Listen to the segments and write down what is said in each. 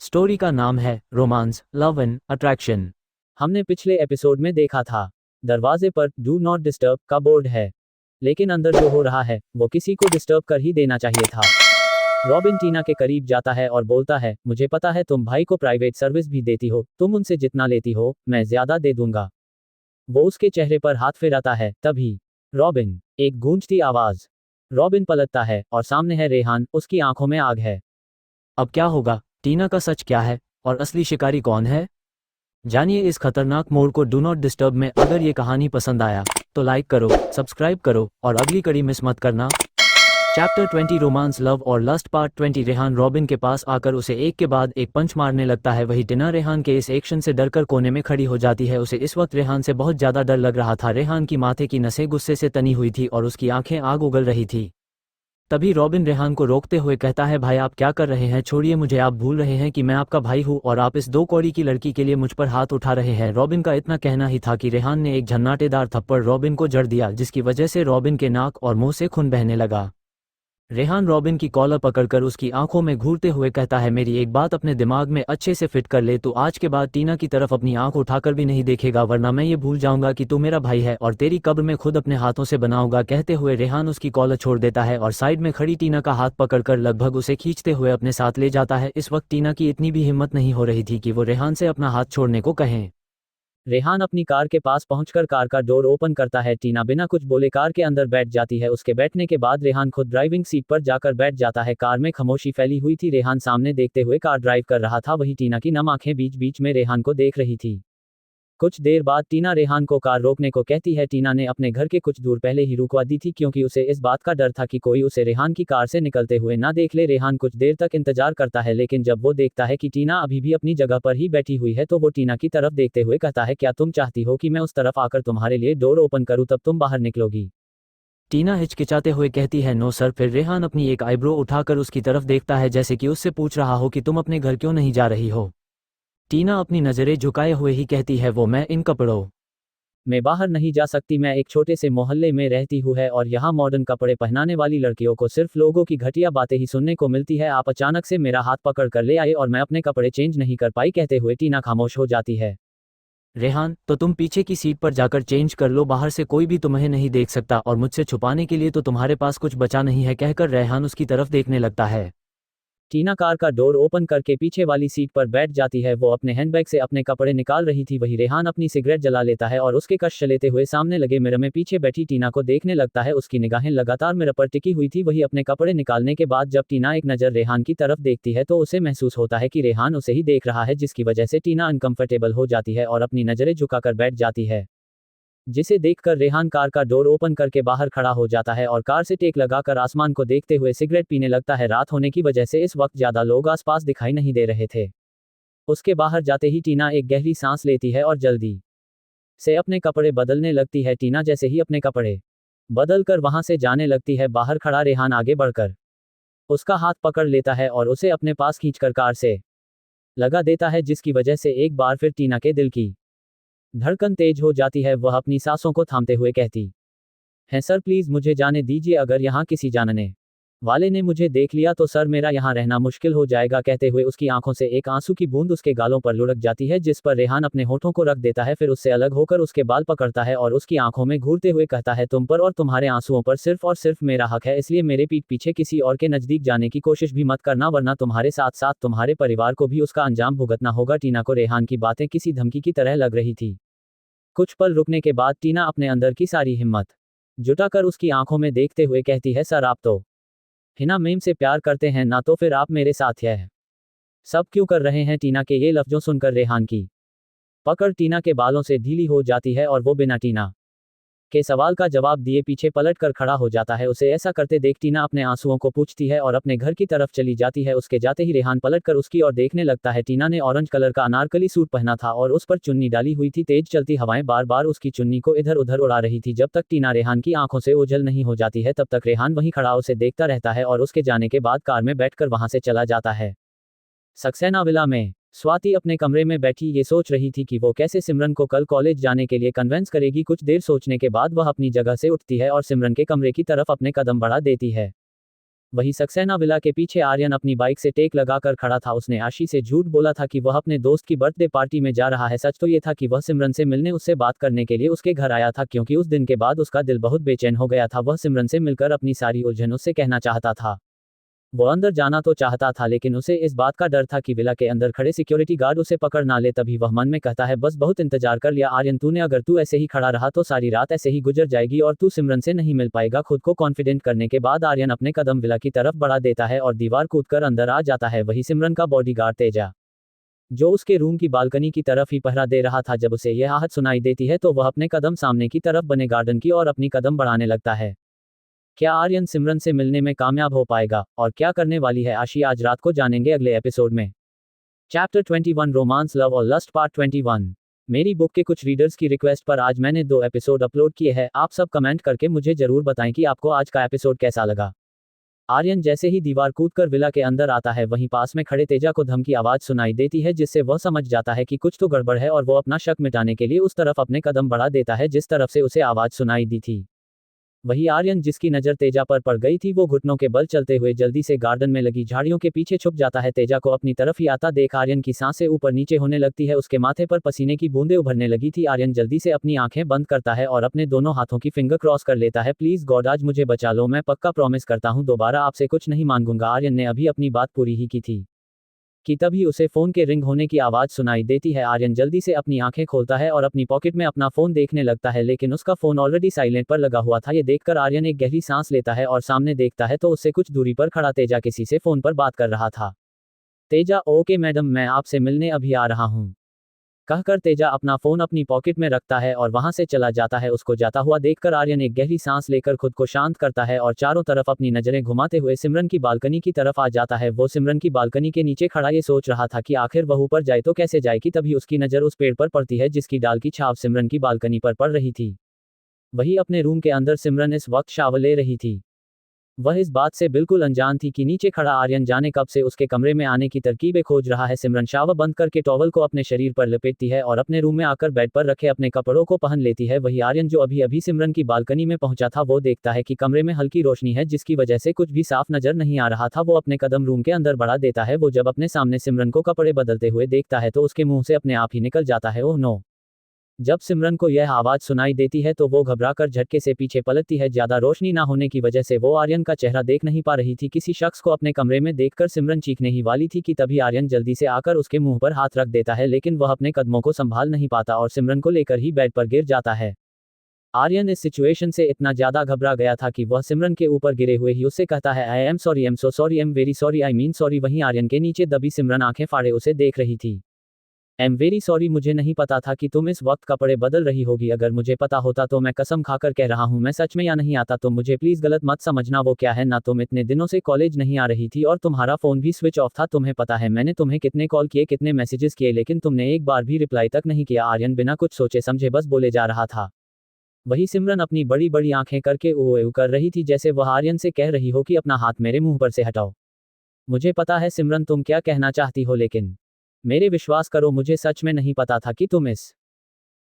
Story का नाम है रोमांस, लव एंड अट्रैक्शन। हमने पिछले एपिसोड में देखा था दरवाजे पर डू नॉट डिस्टर्ब का बोर्ड है, लेकिन अंदर जो हो रहा है वो किसी को डिस्टर्ब कर ही देना चाहिए था। रॉबिन टीना के करीब जाता है और बोलता है, मुझे पता है तुम भाई को प्राइवेट सर्विस भी देती हो, तुम उनसे जितना लेती हो मैं ज्यादा दे दूंगा। वो उसके चेहरे पर हाथ फेराता है। तभी रॉबिन, एक गूंजती आवाज। रॉबिन पलटता है और सामने है रेहान, उसकी आंखों में आग है। अब क्या होगा? टीना का सच क्या है और असली शिकारी कौन है? जानिए इस खतरनाक मोड़ को डू नॉट डिस्टर्ब में। अगर ये कहानी पसंद आया तो लाइक करो, सब्सक्राइब करो और अगली कड़ी मिस मत करना। चैप्टर 20 रोमांस, लव और लस्ट पार्ट 20। रेहान रॉबिन के पास आकर उसे एक के बाद एक पंच मारने लगता है। वही टीना रेहान के इस एक्शन से डरकर कोने में खड़ी हो जाती है। उसे इस वक्त रेहान से बहुत ज्यादा डर लग रहा था। रेहान की माथे की नसें गुस्से से तनी हुई थी और उसकी आंखें आग उगल रही थी। तभी रॉबिन रेहान को रोकते हुए कहता है, भाई आप क्या कर रहे हैं? छोड़िए मुझे, आप भूल रहे हैं कि मैं आपका भाई हूँ और आप इस 2 कौड़ी की लड़की के लिए मुझ पर हाथ उठा रहे हैं। रॉबिन का इतना कहना ही था कि रेहान ने एक झन्नाटेदार थप्पड़ रॉबिन को जड़ दिया, जिसकी वजह से रॉबिन के नाक और मुंह से खून बहने लगा। रेहान रॉबिन की कॉलर पकड़कर उसकी आंखों में घूरते हुए कहता है, मेरी एक बात अपने दिमाग में अच्छे से फिट कर ले, तो आज के बाद टीना की तरफ अपनी आंख उठाकर भी नहीं देखेगा, वरना मैं ये भूल जाऊंगा कि तू मेरा भाई है और तेरी कब्र में खुद अपने हाथों से बनाऊंगा। कहते हुए रेहान उसकी कॉलर छोड़ देता है और साइड में खड़ी टीना का हाथ पकड़कर लगभग उसे खींचते हुए अपने साथ ले जाता है। इस वक्त टीना की इतनी भी हिम्मत नहीं हो रही थी कि वो रेहान से अपना हाथ छोड़ने को कहें। रेहान अपनी कार के पास पहुंचकर कार का डोर ओपन करता है। टीना बिना कुछ बोले कार के अंदर बैठ जाती है। उसके बैठने के बाद रेहान खुद ड्राइविंग सीट पर जाकर बैठ जाता है। कार में खामोशी फैली हुई थी। रेहान सामने देखते हुए कार ड्राइव कर रहा था, वही टीना की नम आंखें बीच बीच में रेहान को देख रही थी। कुछ देर बाद टीना रेहान को कार रोकने को कहती है। टीना ने अपने घर के कुछ दूर पहले ही रुकवा दी थी, क्योंकि उसे इस बात का डर था कि कोई उसे रेहान की कार से निकलते हुए ना देख ले। रेहान कुछ देर तक इंतजार करता है, लेकिन जब वो देखता है कि टीना अभी भी अपनी जगह पर ही बैठी हुई है, तो वो टीना की तरफ देखते हुए कहता है, क्या तुम चाहती हो कि मैं उस तरफ आकर तुम्हारे लिए डोर ओपन करूं, तब तुम बाहर निकलोगी? टीना हिचकिचाते हुए कहती है, नो सर। फिर रेहान अपनी एक आईब्रो उठाकर उसकी तरफ देखता है, जैसे कि उससे पूछ रहा हो कि तुम अपने घर क्यों नहीं जा रही हो। टीना अपनी नजरें झुकाए हुए ही कहती है, वो मैं इन कपड़ों मैं बाहर नहीं जा सकती। मैं एक छोटे से मोहल्ले में रहती हूँ है और यहाँ मॉडर्न कपड़े पहनाने वाली लड़कियों को सिर्फ लोगों की घटिया बातें ही सुनने को मिलती है। आप अचानक से मेरा हाथ पकड़ कर ले आए और मैं अपने कपड़े चेंज नहीं कर पाई। कहते हुए टीना खामोश हो जाती है। रेहान, तो तुम पीछे की सीट पर जाकर चेंज कर लो, बाहर से कोई भी तुम्हें नहीं देख सकता और मुझसे छुपाने के लिए तो तुम्हारे पास कुछ बचा नहीं है। कहकर रेहान उसकी तरफ देखने लगता है। टीना कार का डोर ओपन करके पीछे वाली सीट पर बैठ जाती है। वो अपने हैंडबैग से अपने कपड़े निकाल रही थी, वही रेहान अपनी सिगरेट जला लेता है और उसके कश चलेते हुए सामने लगे मिरर में पीछे बैठी टीना को देखने लगता है। उसकी निगाहें लगातार मिरर पर टिकी हुई थी। वही अपने कपड़े निकालने के बाद जब टीना एक नज़र रेहान की तरफ देखती है, तो उसे महसूस होता है कि रेहान उसे ही देख रहा है, जिसकी वजह से टीना अनकंफर्टेबल हो जाती है और अपनी नजरें झुकाकर बैठ जाती है। जिसे देखकर रेहान कार का डोर ओपन करके बाहर खड़ा हो जाता है और कार से टेक लगाकर आसमान को देखते हुए सिगरेट पीने लगता है। रात होने की वजह से इस वक्त ज्यादा लोग आसपास दिखाई नहीं दे रहे थे। उसके बाहर जाते ही टीना एक गहरी सांस लेती है और जल्दी से अपने कपड़े बदलने लगती है। टीना जैसे ही अपने कपड़े बदल कर वहां से जाने लगती है, बाहर खड़ा रेहान आगे बढ़कर उसका हाथ पकड़ लेता है और उसे अपने पास खींचकर कार से लगा देता है, जिसकी वजह से एक बार फिर टीना के दिल की धड़कन तेज हो जाती है। वह अपनी सांसों को थामते हुए कहती है, सर प्लीज मुझे जाने दीजिए, अगर यहाँ किसी जानने वाले ने मुझे देख लिया तो सर मेरा यहाँ रहना मुश्किल हो जाएगा। कहते हुए उसकी आंखों से एक आंसू की बूंद उसके गालों पर लुढ़क जाती है, जिस पर रेहान अपने होठों को रख देता है। फिर उससे अलग होकर उसके बाल पकड़ता है और उसकी आंखों में घूरते हुए कहता है, तुम पर और तुम्हारे आंसुओं पर सिर्फ और सिर्फ मेरा हक है, इसलिए मेरे पीठ पीछे किसी और के नजदीक जाने की कोशिश भी मत करना, वरना तुम्हारे साथ साथ तुम्हारे परिवार को भी उसका अंजाम भुगतना होगा। टीना को रेहान की बातें किसी धमकी की तरह लग रही थी। कुछ पल रुकने के बाद टीना अपने अंदर की सारी हिम्मत जुटाकर उसकी आंखों में देखते हुए कहती है, सर आप तो हिना मीम से प्यार करते हैं ना, तो फिर आप मेरे साथ यह सब क्यों कर रहे हैं? टीना के ये लफ्जों सुनकर रेहान की पकड़ टीना के बालों से ढीली हो जाती है और वो बिना टीना के सवाल का जवाब दिए पीछे पलट कर खड़ा हो जाता है। उसे ऐसा करते देख टीना अपने आंसुओं को पूंछती है और अपने घर की तरफ चली जाती है। उसके जाते ही रेहान पलट कर उसकी ओर देखने लगता है। टीना ने ऑरेंज कलर का अनारकली सूट पहना था और उस पर चुन्नी डाली हुई थी। तेज चलती हवाएं बार बार उसकी चुन्नी को इधर उधर उड़ा रही थी। जब तक टीना रेहान की आंखों से ओझल नहीं हो जाती है, तब तक रेहान वहीं खड़ा उसे देखता रहता है और उसके जाने के बाद कार में बैठकर वहां से चला जाता है। सक्सेना विला में स्वाति अपने कमरे में बैठी ये सोच रही थी कि वो कैसे सिमरन को कल कॉलेज जाने के लिए कन्विंस करेगी। कुछ देर सोचने के बाद वह अपनी जगह से उठती है और सिमरन के कमरे की तरफ अपने कदम बढ़ा देती है। वही सक्सेना विला के पीछे आर्यन अपनी बाइक से टेक लगाकर खड़ा था। उसने आशी से झूठ बोला था कि वह अपने दोस्त की बर्थडे पार्टी में जा रहा है। सच तो ये था कि वह सिमरन से मिलने उससे बात करने के लिए उसके घर आया था, क्योंकि उस दिन के बाद उसका दिल बहुत बेचैन हो गया था। वह सिमरन से मिलकर अपनी सारी उलझन उससे कहना चाहता था। वो अंदर जाना तो चाहता था, लेकिन उसे इस बात का डर था कि विला के अंदर खड़े सिक्योरिटी गार्ड उसे पकड़ ना ले। तभी वह मन में कहता है, बस बहुत इंतजार कर लिया आर्यन तूने, अगर तू ऐसे ही खड़ा रहा तो सारी रात ऐसे ही गुजर जाएगी और तू सिमरन से नहीं मिल पाएगा। खुद को कॉन्फिडेंट करने के बाद आर्यन अपने कदम विला की तरफ बढ़ा देता है और दीवार कूदकर अंदर आ जाता है। वही सिमरन का बॉडीगार्ड तेजा, जो उसके रूम की बालकनी की तरफ ही पहरा दे रहा था, जब उसे यह आहट सुनाई देती है तो वह अपने कदम सामने की तरफ बने गार्डन की ओर अपनी कदम बढ़ाने लगता है। क्या आर्यन सिमरन से मिलने में कामयाब हो पाएगा और क्या करने वाली है आशी, आज रात को जानेंगे अगले एपिसोड में। चैप्टर 21 रोमांस लव और लस्ट पार्ट 21। मेरी बुक के कुछ रीडर्स की रिक्वेस्ट पर आज मैंने 2 एपिसोड अपलोड किए हैं। आप सब कमेंट करके मुझे जरूर बताएं कि आपको आज का एपिसोड कैसा लगा। आर्यन जैसे ही दीवार कूदकर विला के अंदर आता है, वहीं पास में खड़े तेजा को धमकी आवाज सुनाई देती है, जिससे वह समझ जाता है कि कुछ तो गड़बड़ है और वो अपना शक मिटाने के लिए उस तरफ अपने कदम बढ़ा देता है जिस तरफ से उसे आवाज सुनाई दी थी। वही आर्यन, जिसकी नजर तेजा पर पड़ गई थी, वो घुटनों के बल चलते हुए जल्दी से गार्डन में लगी झाड़ियों के पीछे छुप जाता है। तेजा को अपनी तरफ ही आता देख आर्यन की सांसें ऊपर नीचे होने लगती है। उसके माथे पर पसीने की बूंदें उभरने लगी थी। आर्यन जल्दी से अपनी आंखें बंद करता है और अपने दोनों हाथों की फिंगर क्रॉस कर लेता है। प्लीज गॉड आज मुझे बचा लो, मैं पक्का प्रॉमिस करता हूँ दोबारा आपसे कुछ नहीं मांगूंगा। आर्यन ने अभी अपनी बात पूरी ही की थी कि तभी उसे फोन के रिंग होने की आवाज सुनाई देती है। आर्यन जल्दी से अपनी आंखें खोलता है और अपनी पॉकेट में अपना फोन देखने लगता है, लेकिन उसका फोन ऑलरेडी साइलेंट पर लगा हुआ था। ये देखकर आर्यन एक गहरी सांस लेता है और सामने देखता है तो उससे कुछ दूरी पर खड़ा तेजा किसी से फोन पर बात कर रहा था। तेजा, ओके मैडम, मैं आपसे मिलने अभी आ रहा हूँ, कहकर तेजा अपना फोन अपनी पॉकेट में रखता है और वहां से चला जाता है। उसको जाता हुआ देखकर आर्यन एक गहरी सांस लेकर खुद को शांत करता है और चारों तरफ अपनी नजरें घुमाते हुए सिमरन की बालकनी की तरफ आ जाता है। वो सिमरन की बालकनी के नीचे खड़ा ये सोच रहा था कि आखिर वह ऊपर जाए तो कैसे जाए कि तभी उसकी नजर उस पेड़ पर पड़ती है जिसकी डाल की छाप सिमरन की बालकनी पर पड़ रही थी। वही अपने रूम के अंदर सिमरन इस वक्त शावर ले रही थी। वह इस बात से बिल्कुल अनजान थी कि नीचे खड़ा आर्यन जाने कब से उसके कमरे में आने की तरकीबें खोज रहा है। सिमरन शावर बंद करके टॉवल को अपने शरीर पर लपेटती है और अपने रूम में आकर बेड पर रखे अपने कपड़ों को पहन लेती है। वही आर्यन, जो अभी अभी सिमरन की बालकनी में पहुंचा था, वो देखता है कि कमरे में हल्की रोशनी है जिसकी वजह से कुछ भी साफ नजर नहीं आ रहा था। वो अपने कदम रूम के अंदर बढ़ा देता है। वो जब अपने सामने सिमरन को कपड़े बदलते हुए देखता है तो उसके मुंह से अपने आप ही निकल जाता है, ओह नो। जब सिमरन को यह आवाज सुनाई देती है तो वो घबराकर झटके से पीछे पलटती है। ज्यादा रोशनी ना होने की वजह से वो आर्यन का चेहरा देख नहीं पा रही थी। किसी शख्स को अपने कमरे में देखकर सिमरन चीखने ही वाली थी कि तभी आर्यन जल्दी से आकर उसके मुंह पर हाथ रख देता है, लेकिन वह अपने कदमों को संभाल नहीं पाता और सिमरन को लेकर ही बेड पर गिर जाता है। आर्यन इस सिचुएशन से इतना ज्यादा घबरा गया था कि वह सिमरन के ऊपर गिरे हुए ही उससे कहता है, I am sorry, I am so sorry, I am very sorry, I mean sorry. वहीं आर्यन के नीचे दबी सिमरन आंखें फाड़े उसे देख रही थी। आई एम वेरी सॉरी, मुझे नहीं पता था कि तुम इस वक्त कपड़े बदल रही होगी। अगर मुझे पता होता तो मैं कसम खाकर कह रहा हूँ मैं सच में या नहीं आता तो मुझे प्लीज गलत मत समझना। वो क्या है ना, तुम इतने दिनों से कॉलेज नहीं आ रही थी और तुम्हारा फोन भी स्विच ऑफ था। तुम्हें पता है मैंने तुम्हें कितने कॉल किए, कितने मैसेजेस किए, लेकिन तुमने एक बार भी रिप्लाई तक नहीं किया। आर्यन बिना कुछ सोचे समझे बस बोले जा रहा था। वही सिमरन अपनी बड़ी बड़ी आंखें करके ओ कर रही थी, जैसे वह आर्यन से कह रही हो कि अपना हाथ मेरे मुंह पर से हटाओ। मुझे पता है सिमरन तुम क्या कहना चाहती हो, लेकिन मेरे विश्वास करो, मुझे सच में नहीं पता था कि तुम इस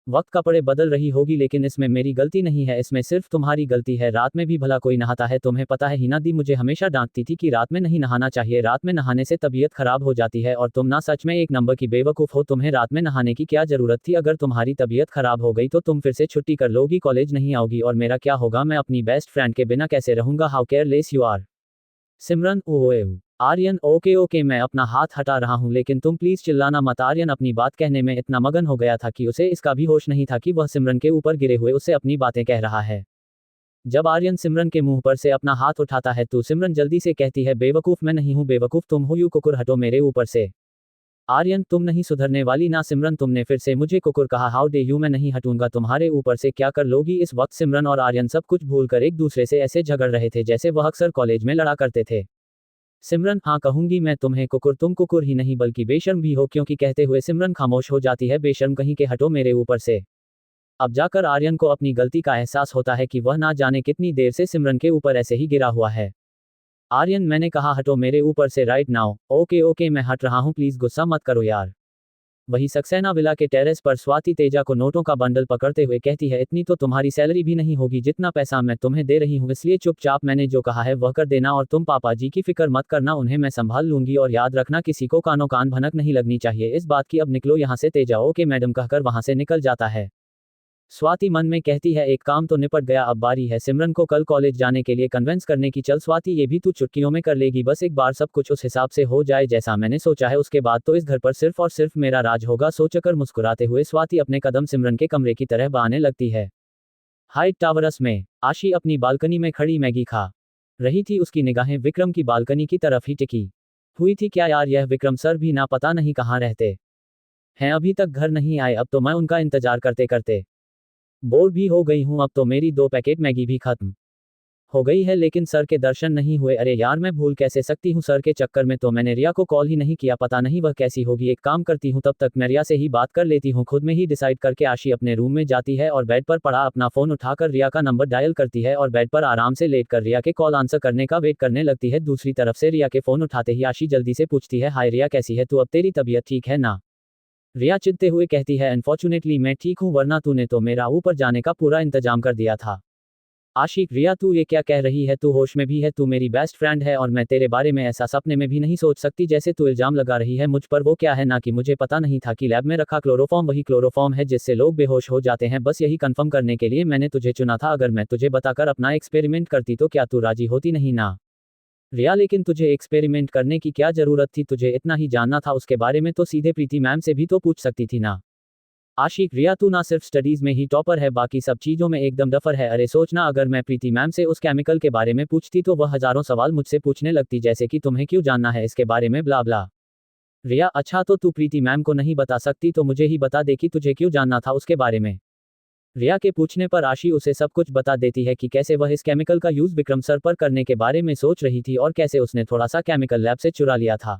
वक्त कपड़े बदल रही होगी। लेकिन इसमें मेरी गलती नहीं है, इसमें सिर्फ तुम्हारी गलती है। रात में भी भला कोई नहाता है? तुम्हें पता है हिना दी मुझे हमेशा डांटती थी कि रात में नहीं नहाना चाहिए, रात में नहाने से तबीयत खराब हो जाती है। और तुम ना सच में एक नंबर की बेवकूफ़ हो, तुम्हें रात में नहाने की क्या जरूरत थी? अगर तुम्हारी तबीयत खराब हो गई तो तुम फिर से छुट्टी कर लोगी, कॉलेज नहीं आओगी। और मेरा क्या होगा? मैं अपनी बेस्ट फ्रेंड के बिना कैसे रहूंगा? How careless you are. Simran, ओए। आर्यन, ओके ओके, मैं अपना हाथ हटा रहा हूं, लेकिन तुम प्लीज चिल्लाना मत। आर्यन अपनी बात कहने में इतना मगन हो गया था कि उसे इसका भी होश नहीं था कि वह सिमरन के ऊपर गिरे हुए उससे अपनी बातें कह रहा है। जब आर्यन सिमरन के मुंह पर से अपना हाथ उठाता है तो सिमरन जल्दी से कहती है, बेवकूफ मैं नहीं हूं, बेवकूफ तुम हो, यू कुकुर, हटो मेरे ऊपर से। आर्यन, तुम नहीं सुधरने वाली ना। सिमरन, तुमने फिर से मुझे कुकुर कहा, हाउ डे यू, मैं नहीं हटूंगा तुम्हारे ऊपर से। क्या कर लोगी? इस वक्त सिमरन और आर्यन सब कुछ भूलकर एक दूसरे से ऐसे झगड़ रहे थे जैसे वह अक्सर कॉलेज में लड़ा करते थे। सिमरन, हाँ कहूंगी मैं तुम्हें कुकुर, तुम कुकुर ही नहीं बल्कि बेशर्म भी हो। क्योंकि कहते हुए सिमरन खामोश हो जाती है। बेशर्म कहीं के, हटो मेरे ऊपर से। अब जाकर आर्यन को अपनी गलती का एहसास होता है कि वह ना जाने कितनी देर से सिमरन के ऊपर ऐसे ही गिरा हुआ है। आर्यन, मैंने कहा हटो मेरे ऊपर से राइट नाउ। ओके ओके, मैं हट रहा हूँ, प्लीज गुस्सा मत करो यार। वही सक्सेना विला के टेरेस पर स्वाति तेजा को नोटों का बंडल पकड़ते हुए कहती है, इतनी तो तुम्हारी सैलरी भी नहीं होगी जितना पैसा मैं तुम्हें दे रही हूँ, इसलिए चुपचाप मैंने जो कहा है वह कर देना, और तुम पापा जी की फिक्र मत करना, उन्हें मैं संभाल लूंगी, और याद रखना किसी को कानो कान भनक नहीं लगनी चाहिए इस बात की। अब निकलो यहाँ से। तेजा ओके मैडम कहकर वहां से निकल जाता है। स्वाति मन में कहती है, एक काम तो निपट गया, अब बारी है सिमरन को कल कॉलेज जाने के लिए कन्विंस करने की। चल स्वाति, ये भी तू चुटकियों में कर लेगी, बस एक बार सब कुछ उस हिसाब से हो जाए जैसा मैंने सोचा है, उसके बाद तो इस घर पर सिर्फ और सिर्फ मेरा राज होगा। सोचकर मुस्कुराते हुए स्वाति अपने कदम सिमरन के कमरे की तरह बढ़ाने लगती है। हाइट टावरस में आशी अपनी बालकनी में खड़ी मैगी खा रही थी। उसकी निगाहें विक्रम की बालकनी की तरफ ही टिकी हुई थी। क्या यार, यह विक्रम सर भी ना पता नहीं कहाँ रहते हैं, अभी तक घर नहीं आए। अब तो मैं उनका इंतजार करते करते बोर भी हो गई हूँ। अब तो मेरी 2 पैकेट मैगी भी खत्म हो गई है, लेकिन सर के दर्शन नहीं हुए। अरे यार, मैं भूल कैसे सकती हूँ, सर के चक्कर में तो मैंने रिया को कॉल ही नहीं किया, पता नहीं वह कैसी होगी। एक काम करती हूँ, तब तक मैं रिया से ही बात कर लेती हूँ। खुद में ही डिसाइड करके आशी अपने रूम में जाती है और बेड पर पड़ा अपना फोन उठाकर रिया का नंबर डायल करती है और बेड पर आराम से लेटकर रिया के कॉल आंसर करने का वेट करने लगती है। दूसरी तरफ से रिया के फोन उठाते ही आशी जल्दी से पूछती है, हाय रिया, कैसी है तू, अब तेरी तबीयत ठीक है ना? रिया चिढ़ते हुए कहती है, अनफॉर्चुनेटली मैं ठीक हूँ, वरना तूने तो मेरा ऊपर जाने का पूरा इंतजाम कर दिया था। आशिक, रिया तू ये क्या कह रही है, तू होश में भी है? तू मेरी बेस्ट फ्रेंड है और मैं तेरे बारे में ऐसा सपने में भी नहीं सोच सकती जैसे तू इल्जाम लगा रही है मुझ पर। वो क्या है ना कि मुझे पता नहीं था कि लैब में रखा क्लोरोफॉर्म वही क्लोरोफॉर्म है जिससे लोग बेहोश हो जाते हैं। बस यही कंफर्म करने के लिए मैंने तुझे चुना था। अगर मैं तुझे बताकर अपना एक्सपेरिमेंट करती तो क्या तू राजी होती? नहीं ना रिया, लेकिन तुझे एक्सपेरिमेंट करने की क्या जरूरत थी? तुझे इतना ही जानना था उसके बारे में तो सीधे प्रीति मैम से भी तो पूछ सकती थी ना। आशिक, रिया तू ना सिर्फ स्टडीज में ही टॉपर है, बाकी सब चीजों में एकदम डफर है। अरे सोचना, अगर मैं प्रीति मैम से उस केमिकल के बारे में पूछती तो वह हजारों सवाल मुझसे पूछने लगती, जैसे कि तुम्हें क्यों जानना है इसके बारे में, ब्ला ब्ला। रिया, अच्छा तो तू प्रीति मैम को नहीं बता सकती तो मुझे ही बता दे कि तुझे क्यों जानना था उसके बारे में। रिया के पूछने पर आशी उसे सब कुछ बता देती है कि कैसे वह इस केमिकल का यूज विक्रम सर पर करने के बारे में सोच रही थी और कैसे उसने थोड़ा सा केमिकल लैब से चुरा लिया था।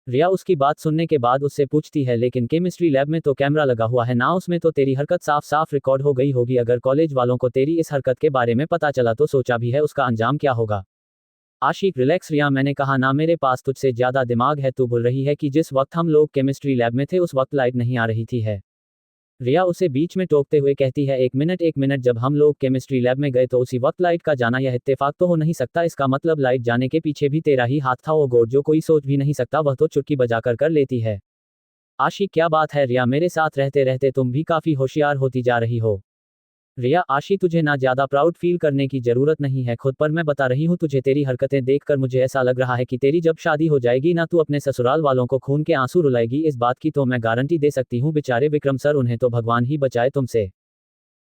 रिया उसकी बात सुनने के बाद उससे पूछती है, लेकिन केमिस्ट्री लैब में तो कैमरा लगा हुआ है ना, उसमें तो तेरी हरकत साफ साफ रिकॉर्ड हो गई होगी। अगर कॉलेज वालों को तेरी इस हरकत के बारे में पता चला तो सोचा भी है उसका अंजाम क्या होगा? आशिक, रिलैक्स रिया, मैंने कहा ना मेरे पास तुझसे ज्यादा दिमाग है। तू बोल रही है कि जिस वक्त हम लोग केमिस्ट्री लैब में थे उस वक्त लाइट नहीं आ रही थी है। रिया उसे बीच में टोकते हुए कहती है, एक मिनट, जब हम लोग केमिस्ट्री लैब में गए तो उसी वक्त लाइट का जाना यह इत्तेफाक तो हो नहीं सकता। इसका मतलब लाइट जाने के पीछे भी तेरा ही हाथ था। वो गौर जो कोई सोच भी नहीं सकता वह तो चुटकी बजाकर कर लेती है। आशी, क्या बात है रिया, मेरे साथ रहते रहते तुम भी काफी होशियार होती जा रही हो। रिया, आशी तुझे ना ज्यादा प्राउड फील करने की जरूरत नहीं है खुद पर, मैं बता रही हूँ तुझे। तेरी हरकतें देखकर मुझे ऐसा लग रहा है कि तेरी जब शादी हो जाएगी ना तू अपने ससुराल वालों को खून के आंसू रुलाएगी। इस बात की तो मैं गारंटी दे सकती हूँ। बेचारे विक्रम सर, उन्हें तो भगवान ही बचाए तुमसे।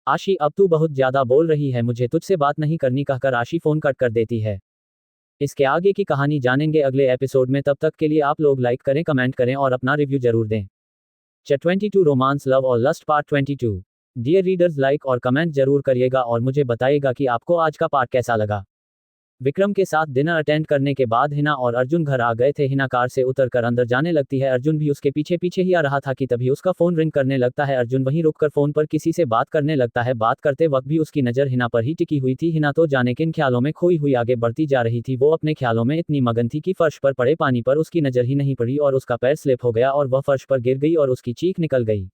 आशी, अब तू बहुत ज्यादा बोल रही है, मुझे तुझसे बात नहीं करनी कहकर आशी फोन कट कर देती है। इसके आगे की कहानी जानेंगे अगले एपिसोड में। तब तक के लिए आप लोग लाइक करें, कमेंट करें और अपना रिव्यू जरूर दें। चैप्टर 22 रोमांस लव और lust part 22। Dear readers, like और कमेंट जरूर करिएगा और मुझे बताइएगा कि आपको आज का पार्ट कैसा लगा। विक्रम के साथ डिनर अटेंड करने के बाद हिना और अर्जुन घर आ गए थे। हिना कार से उतरकर अंदर जाने लगती है, अर्जुन भी उसके पीछे पीछे ही आ रहा था कि तभी उसका फोन रिंग करने लगता है। अर्जुन वहीं रुककर फोन पर किसी से बात करने लगता है। बात करते वक्त भी उसकी नज़र हिना पर ही टिकी हुई थी। हिना तो जाने किन ख्यालों में खोई हुई आगे बढ़ती जा रही थी। वो अपने ख्यालों में इतनी मगन थी कि फर्श पर पड़े पानी पर उसकी नज़र ही नहीं पड़ी और उसका पैर स्लिप हो गया और वह फर्श पर गिर गई और उसकी चीख निकल गई।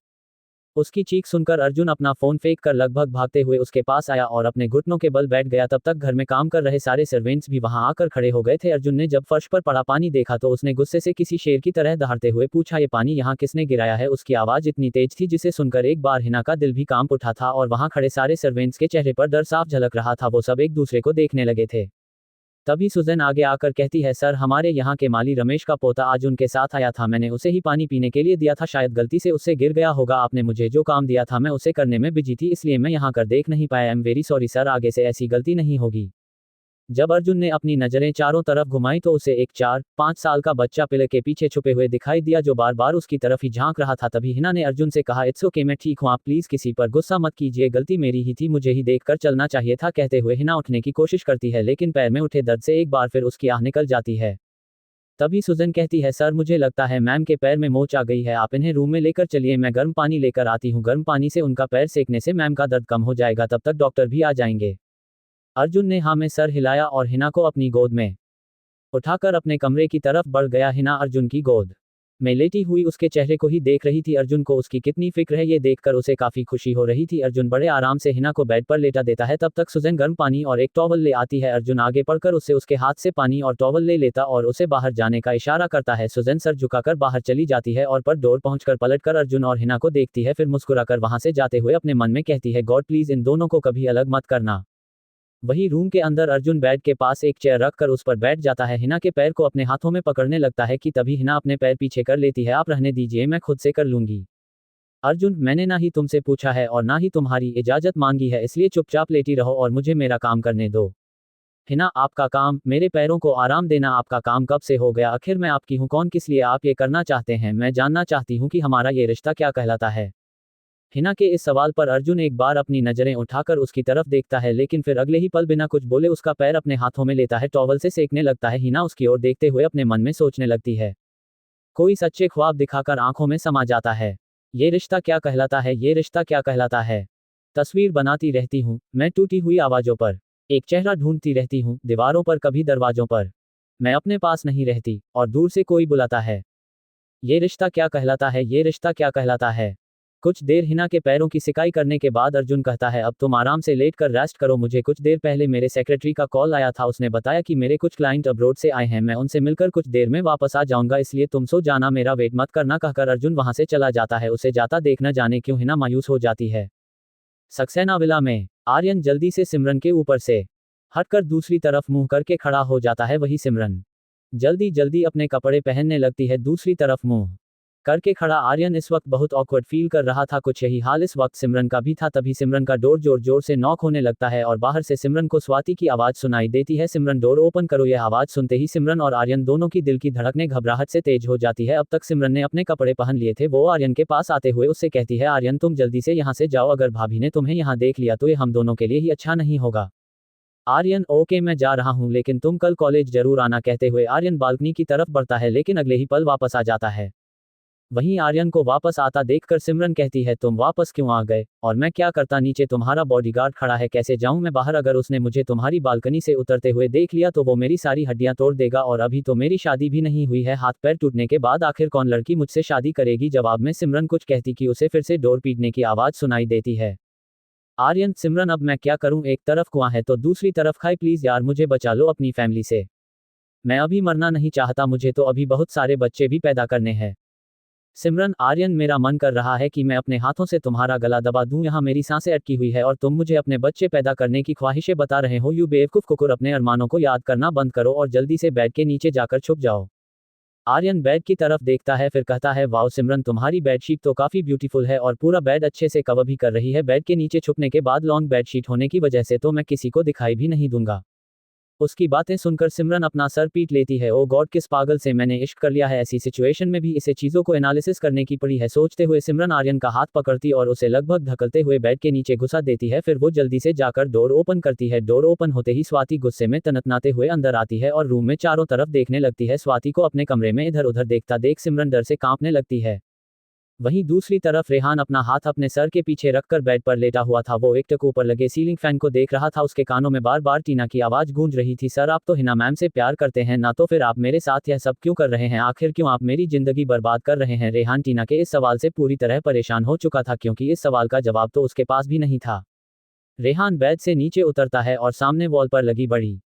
उसकी चीख सुनकर अर्जुन अपना फोन फेंक कर लगभग भागते हुए उसके पास आया और अपने घुटनों के बल बैठ गया। तब तक घर में काम कर रहे सारे सर्वेंट्स भी वहां आकर खड़े हो गए थे। अर्जुन ने जब फर्श पर पड़ा पानी देखा तो उसने गुस्से से किसी शेर की तरह दहाड़ते हुए पूछा, ये पानी यहाँ किसने गिराया है? उसकी आवाज इतनी तेज थी जिसे सुनकर एक बार हिना का दिल भी कांप उठा था और वहां खड़े सारे सर्वेंट्स के चेहरे पर डर साफ झलक रहा था। वो सब एक दूसरे को देखने लगे थे। तभी सुजन आगे आकर कहती है, सर, हमारे यहाँ के माली रमेश का पोता आज उनके साथ आया था। मैंने उसे ही पानी पीने के लिए दिया था, शायद गलती से उससे गिर गया होगा। आपने मुझे जो काम दिया था मैं उसे करने में बिजी थी, इसलिए मैं यहाँ कर देख नहीं पाया। I am very sorry sir, आगे से ऐसी गलती नहीं होगी। जब अर्जुन ने अपनी नजरें चारों तरफ घुमाई तो उसे एक 4-5 साल का बच्चा पिलर के पीछे छुपे हुए दिखाई दिया जो बार बार उसकी तरफ ही झांक रहा था। तभी हिना ने अर्जुन से कहा, इट्स ओके, मैं ठीक हूँ, आप प्लीज किसी पर गुस्सा मत कीजिए, गलती मेरी ही थी, मुझे ही देखकर चलना चाहिए था। कहते हुए हिना उठने की कोशिश करती है लेकिन पैर में उठे दर्द से एक बार फिर उसकी आह निकल जाती है। तभी सुजन कहती है, सर, मुझे लगता है मैम के पैर में मोच आ गई है, आप इन्हें रूम में लेकर चलिए, मैं गर्म पानी लेकर आती हूँ। गर्म पानी से उनका पैर सेकने से मैम का दर्द कम हो जाएगा, तब तक डॉक्टर भी आ जाएंगे। अर्जुन ने हाँ में सर हिलाया और हिना को अपनी गोद में उठाकर अपने कमरे की तरफ बढ़ गया। हिना अर्जुन की गोद मैं लेटी हुई उसके चेहरे को ही देख रही थी। अर्जुन को उसकी कितनी फिक्र है ये देखकर उसे काफी खुशी हो रही थी। अर्जुन बड़े आराम से हिना को बेड पर लेटा देता है। तब तक सुजैन गर्म पानी और एक टॉवल ले आती है। अर्जुन आगे बढ़कर उससे उसके हाथ से पानी और टॉवल ले लेता और उसे बाहर जाने का इशारा करता है। सुजैन सर झुकाकर बाहर चली जाती है और पर डोर पहुंचकर पलटकर अर्जुन और हिना को देखती है। फिर मुस्कुराकर वहां से जाते हुए अपने मन में कहती है, गॉड प्लीज इन दोनों को कभी अलग मत करना। वही रूम के अंदर अर्जुन बेड के पास एक चेयर रखकर उस पर बैठ जाता है। हिना के पैर को अपने हाथों में पकड़ने लगता है कि तभी हिना अपने पैर पीछे कर लेती है। आप रहने दीजिए, मैं खुद से कर लूंगी। अर्जुन, मैंने ना ही तुमसे पूछा है और ना ही तुम्हारी इजाजत मांगी है, इसलिए चुपचाप लेटी रहो और मुझे मेरा काम करने दो। हिना, आपका काम मेरे पैरों को आराम देना आपका काम कब से हो गया? आखिर मैं आपकी हूँ कौन, किस लिए आप ये करना चाहते हैं? मैं जानना चाहती हूँ कि हमारा ये रिश्ता क्या कहलाता है। हिना के इस सवाल पर अर्जुन एक बार अपनी नजरें उठाकर उसकी तरफ देखता है, लेकिन फिर अगले ही पल बिना कुछ बोले उसका पैर अपने हाथों में लेता है, टॉवल से सेकने लगता है। हिना उसकी ओर देखते हुए अपने मन में सोचने लगती है। कोई सच्चे ख्वाब दिखाकर आंखों में समा जाता है। ये रिश्ता क्या कहलाता है, ये रिश्ता क्या कहलाता है। तस्वीर बनाती रहती हूँ मैं टूटी हुई आवाजों पर, एक चेहरा ढूंढती रहती हूँ दीवारों पर, कभी दरवाजों पर। मैं अपने पास नहीं रहती और दूर से कोई बुलाता है। ये रिश्ता क्या कहलाता है, ये रिश्ता क्या कहलाता है। कुछ देर हिना के पैरों की सिकाई करने के बाद अर्जुन कहता है, अब तुम आराम से लेट कर रेस्ट करो। मुझे कुछ देर पहले मेरे सेक्रेटरी का कॉल आया था, उसने बताया कि मेरे कुछ क्लाइंट अब्रोड से आए हैं, मैं उनसे मिलकर कुछ देर में वापस आ जाऊंगा, इसलिए तुम सो जाना, मेरा वेट मत करना। कहकर अर्जुन वहां से चला जाता है। उसे जाता देख न जाने क्यों हिना मायूस हो जाती है। सक्सेना विला में आर्यन जल्दी से सिमरन के ऊपर से हटकर दूसरी तरफ मुंह करके खड़ा हो जाता है। वही सिमरन जल्दी जल्दी अपने कपड़े पहनने लगती है। दूसरी तरफ मुंह करके खड़ा आर्यन इस वक्त बहुत ऑकवर्ड फील कर रहा था। कुछ यही हाल इस वक्त सिमरन का भी था। तभी सिमरन का डोर जोर जोर से नॉक होने लगता है और बाहर से सिमरन को स्वाति की आवाज सुनाई देती है, सिमरन डोर ओपन करो। यह आवाज सुनते ही सिमरन और आर्यन दोनों की दिल की धड़कनें घबराहट से तेज हो जाती है। अब तक सिमरन ने अपने कपड़े पहन लिए थे। वो आर्यन के पास आते हुए उससे कहती है, आर्यन तुम जल्दी से यहाँ से जाओ, अगर भाभी ने तुम्हें यहाँ देख लिया तो ये हम दोनों के लिए ही अच्छा नहीं होगा। आर्यन, ओके मैं जा रहा हूँ, लेकिन तुम कल कॉलेज जरूर आना। कहते हुए आर्यन बालकनी की तरफ बढ़ता है, लेकिन अगले ही पल वापस आ जाता है। वहीं आर्यन को वापस आता देखकर सिमरन कहती है, तुम वापस क्यों आ गए और मैं क्या करता, नीचे तुम्हारा बॉडीगार्ड खड़ा है, कैसे जाऊं मैं बाहर? अगर उसने मुझे तुम्हारी बालकनी से उतरते हुए देख लिया तो वो मेरी सारी हड्डियां तोड़ देगा, और अभी तो मेरी शादी भी नहीं हुई है। हाथ पैर टूटने के बाद आखिर कौन लड़की मुझसे शादी करेगी? जवाब में सिमरन कुछ कहती कि उसे फिर से डोर पीटने की आवाज सुनाई देती है। आर्यन, सिमरन अब मैं क्या करूं, एक तरफ कुआं है तो दूसरी तरफ खाई, प्लीज यार मुझे बचा लो अपनी फैमिली से। मैं अभी मरना नहीं चाहता, मुझे तो अभी बहुत सारे बच्चे भी पैदा करने हैं। सिमरन, आर्यन मेरा मन कर रहा है कि मैं अपने हाथों से तुम्हारा गला दबा दूं, यहाँ मेरी सांसें अटकी हुई है और तुम मुझे अपने बच्चे पैदा करने की ख्वाहिशें बता रहे हो। यू बेवकूफ कुकुर, अपने अरमानों को याद करना बंद करो और जल्दी से बेड के नीचे जाकर छुप जाओ। आर्यन बेड की तरफ देखता है, फिर कहता है, वाओ सिमरन तुम्हारी बेडशीट तो काफी ब्यूटीफुल है और पूरा बेड अच्छे से कवर भी कर रही है। बेड के नीचे छुपने के बाद लॉन्ग बेडशीट होने की वजह से तो मैं किसी को दिखाई भी नहीं दूंगा। उसकी बातें सुनकर सिमरन अपना सर पीट लेती है। ओ गॉड, किस पागल से मैंने इश्क कर लिया है, ऐसी सिचुएशन में भी इसे चीजों को एनालिसिस करने की पड़ी है। सोचते हुए सिमरन आर्यन का हाथ पकड़ती और उसे लगभग धकलते हुए बेड के नीचे घुसा देती है। फिर वो जल्दी से जाकर डोर ओपन करती है। डोर ओपन होते ही स्वाति गुस्से में तनतनाते हुए अंदर आती है और रूम में चारों तरफ देखने लगती है। स्वाति को अपने कमरे में इधर उधर देखता देख सिमरन डर से कांपने लगती है। वहीं दूसरी तरफ रेहान अपना हाथ अपने सर के पीछे रखकर बेड पर लेटा हुआ था। वो एकटक ऊपर लगे सीलिंग फैन को देख रहा था। उसके कानों में बार बार टीना की आवाज गूंज रही थी, सर आप तो हिना मैम से प्यार करते हैं ना, तो फिर आप मेरे साथ यह सब क्यों कर रहे हैं? आखिर क्यों आप मेरी जिंदगी बर्बाद कर रहे हैं? रेहान टीना के इस सवाल से पूरी तरह परेशान हो चुका था, क्योंकि इस सवाल का जवाब तो उसके पास भी नहीं था। रेहान बेड से नीचे उतरता है और सामने वॉल पर लगी बड़ी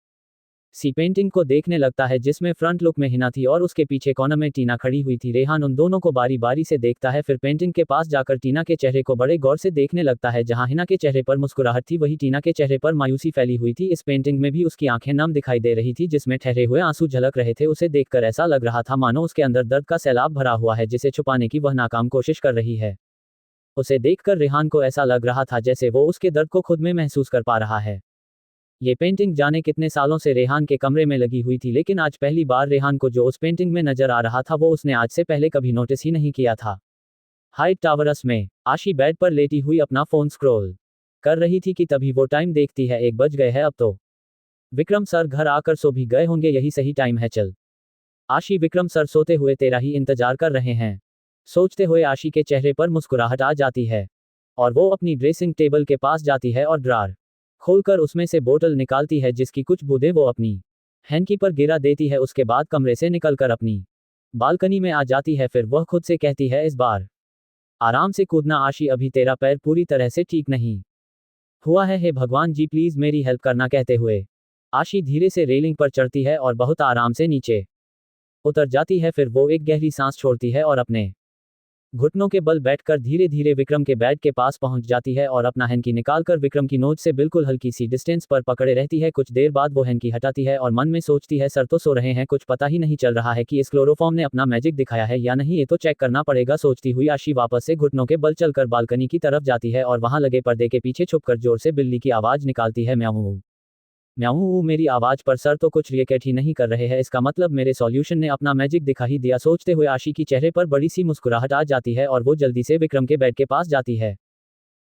सी पेंटिंग को देखने लगता है, जिसमें फ्रंट लुक में हिना थी और उसके पीछे कॉर्नर में टीना खड़ी हुई थी। रेहान उन दोनों को बारी बारी से देखता है, फिर पेंटिंग के पास जाकर टीना के चेहरे को बड़े गौर से देखने लगता है। जहां हिना के चेहरे पर मुस्कुराहट थी, वही टीना के चेहरे पर मायूसी फैली हुई थी। इस पेंटिंग में भी उसकी आंखें नम दिखाई दे रही थी, जिसमें ठहरे हुए आंसू झलक रहे थे। उसे देखकर ऐसा लग रहा था मानो उसके अंदर दर्द का सैलाब भरा हुआ है, जिसे छुपाने की वह नाकाम कोशिश कर रही है। उसे देखकर रेहान को ऐसा लग रहा था जैसे वो उसके दर्द को खुद में महसूस कर पा रहा है। ये पेंटिंग जाने कितने सालों से रेहान के कमरे में लगी हुई थी, लेकिन आज पहली बार रेहान को जो उस पेंटिंग में नजर आ रहा था वो उसने आज से पहले कभी नोटिस ही नहीं किया था। हाइट टावरस में आशी बेड पर लेटी हुई अपना फोन स्क्रॉल कर रही थी कि तभी वो टाइम देखती है, 1 बज गए हैं। अब तो विक्रम सर घर आकर सो भी गए होंगे, यही सही टाइम है। चल आशी, विक्रम सर सोते हुए तेरा ही इंतजार कर रहे हैं। सोचते हुए आशी के चेहरे पर मुस्कुराहट आ जाती है और वो अपनी ड्रेसिंग टेबल के पास जाती है और ड्रार खोलकर उसमें से बोतल निकालती है, जिसकी कुछ बूंदें वो अपनी हैंकी पर गिरा देती है। उसके बाद कमरे से निकलकर अपनी बालकनी में आ जाती है, फिर वह खुद से कहती है इस बार आराम से कूदना आशी, अभी तेरा पैर पूरी तरह से ठीक नहीं हुआ है, हे भगवान जी प्लीज मेरी हेल्प करना। कहते हुए आशी धीरे से रेलिंग पर चढ़ती है और बहुत आराम से नीचे उतर जाती है। फिर वो एक गहरी सांस छोड़ती है और अपने घुटनों के बल बैठकर धीरे धीरे विक्रम के बेड के पास पहुंच जाती है और अपना हैंकी निकालकर विक्रम की नोच से बिल्कुल हल्की सी डिस्टेंस पर पकड़े रहती है। कुछ देर बाद वो हैंकी हटाती है और मन में सोचती है सर तो सो रहे हैं, कुछ पता ही नहीं चल रहा है कि इस क्लोरोफॉर्म ने अपना मैजिक दिखाया है या नहीं, ये तो चेक करना पड़ेगा। सोचती हुई आशी वापस से घुटनों के बल चलकर बालकनी की तरफ जाती है और वहां लगे पर्दे के पीछे छुपकर जोर से बिल्ली की आवाज निकालती है, म्याऊ म्याऊ। मेरी आवाज पर सर तो कुछ रिएक्ट ही नहीं कर रहे हैं, इसका मतलब मेरे सॉल्यूशन ने अपना मैजिक दिखा ही दिया। सोचते हुए आशी की चेहरे पर बड़ी सी मुस्कुराहट आ जाती है और वो जल्दी से विक्रम के बेड के पास जाती है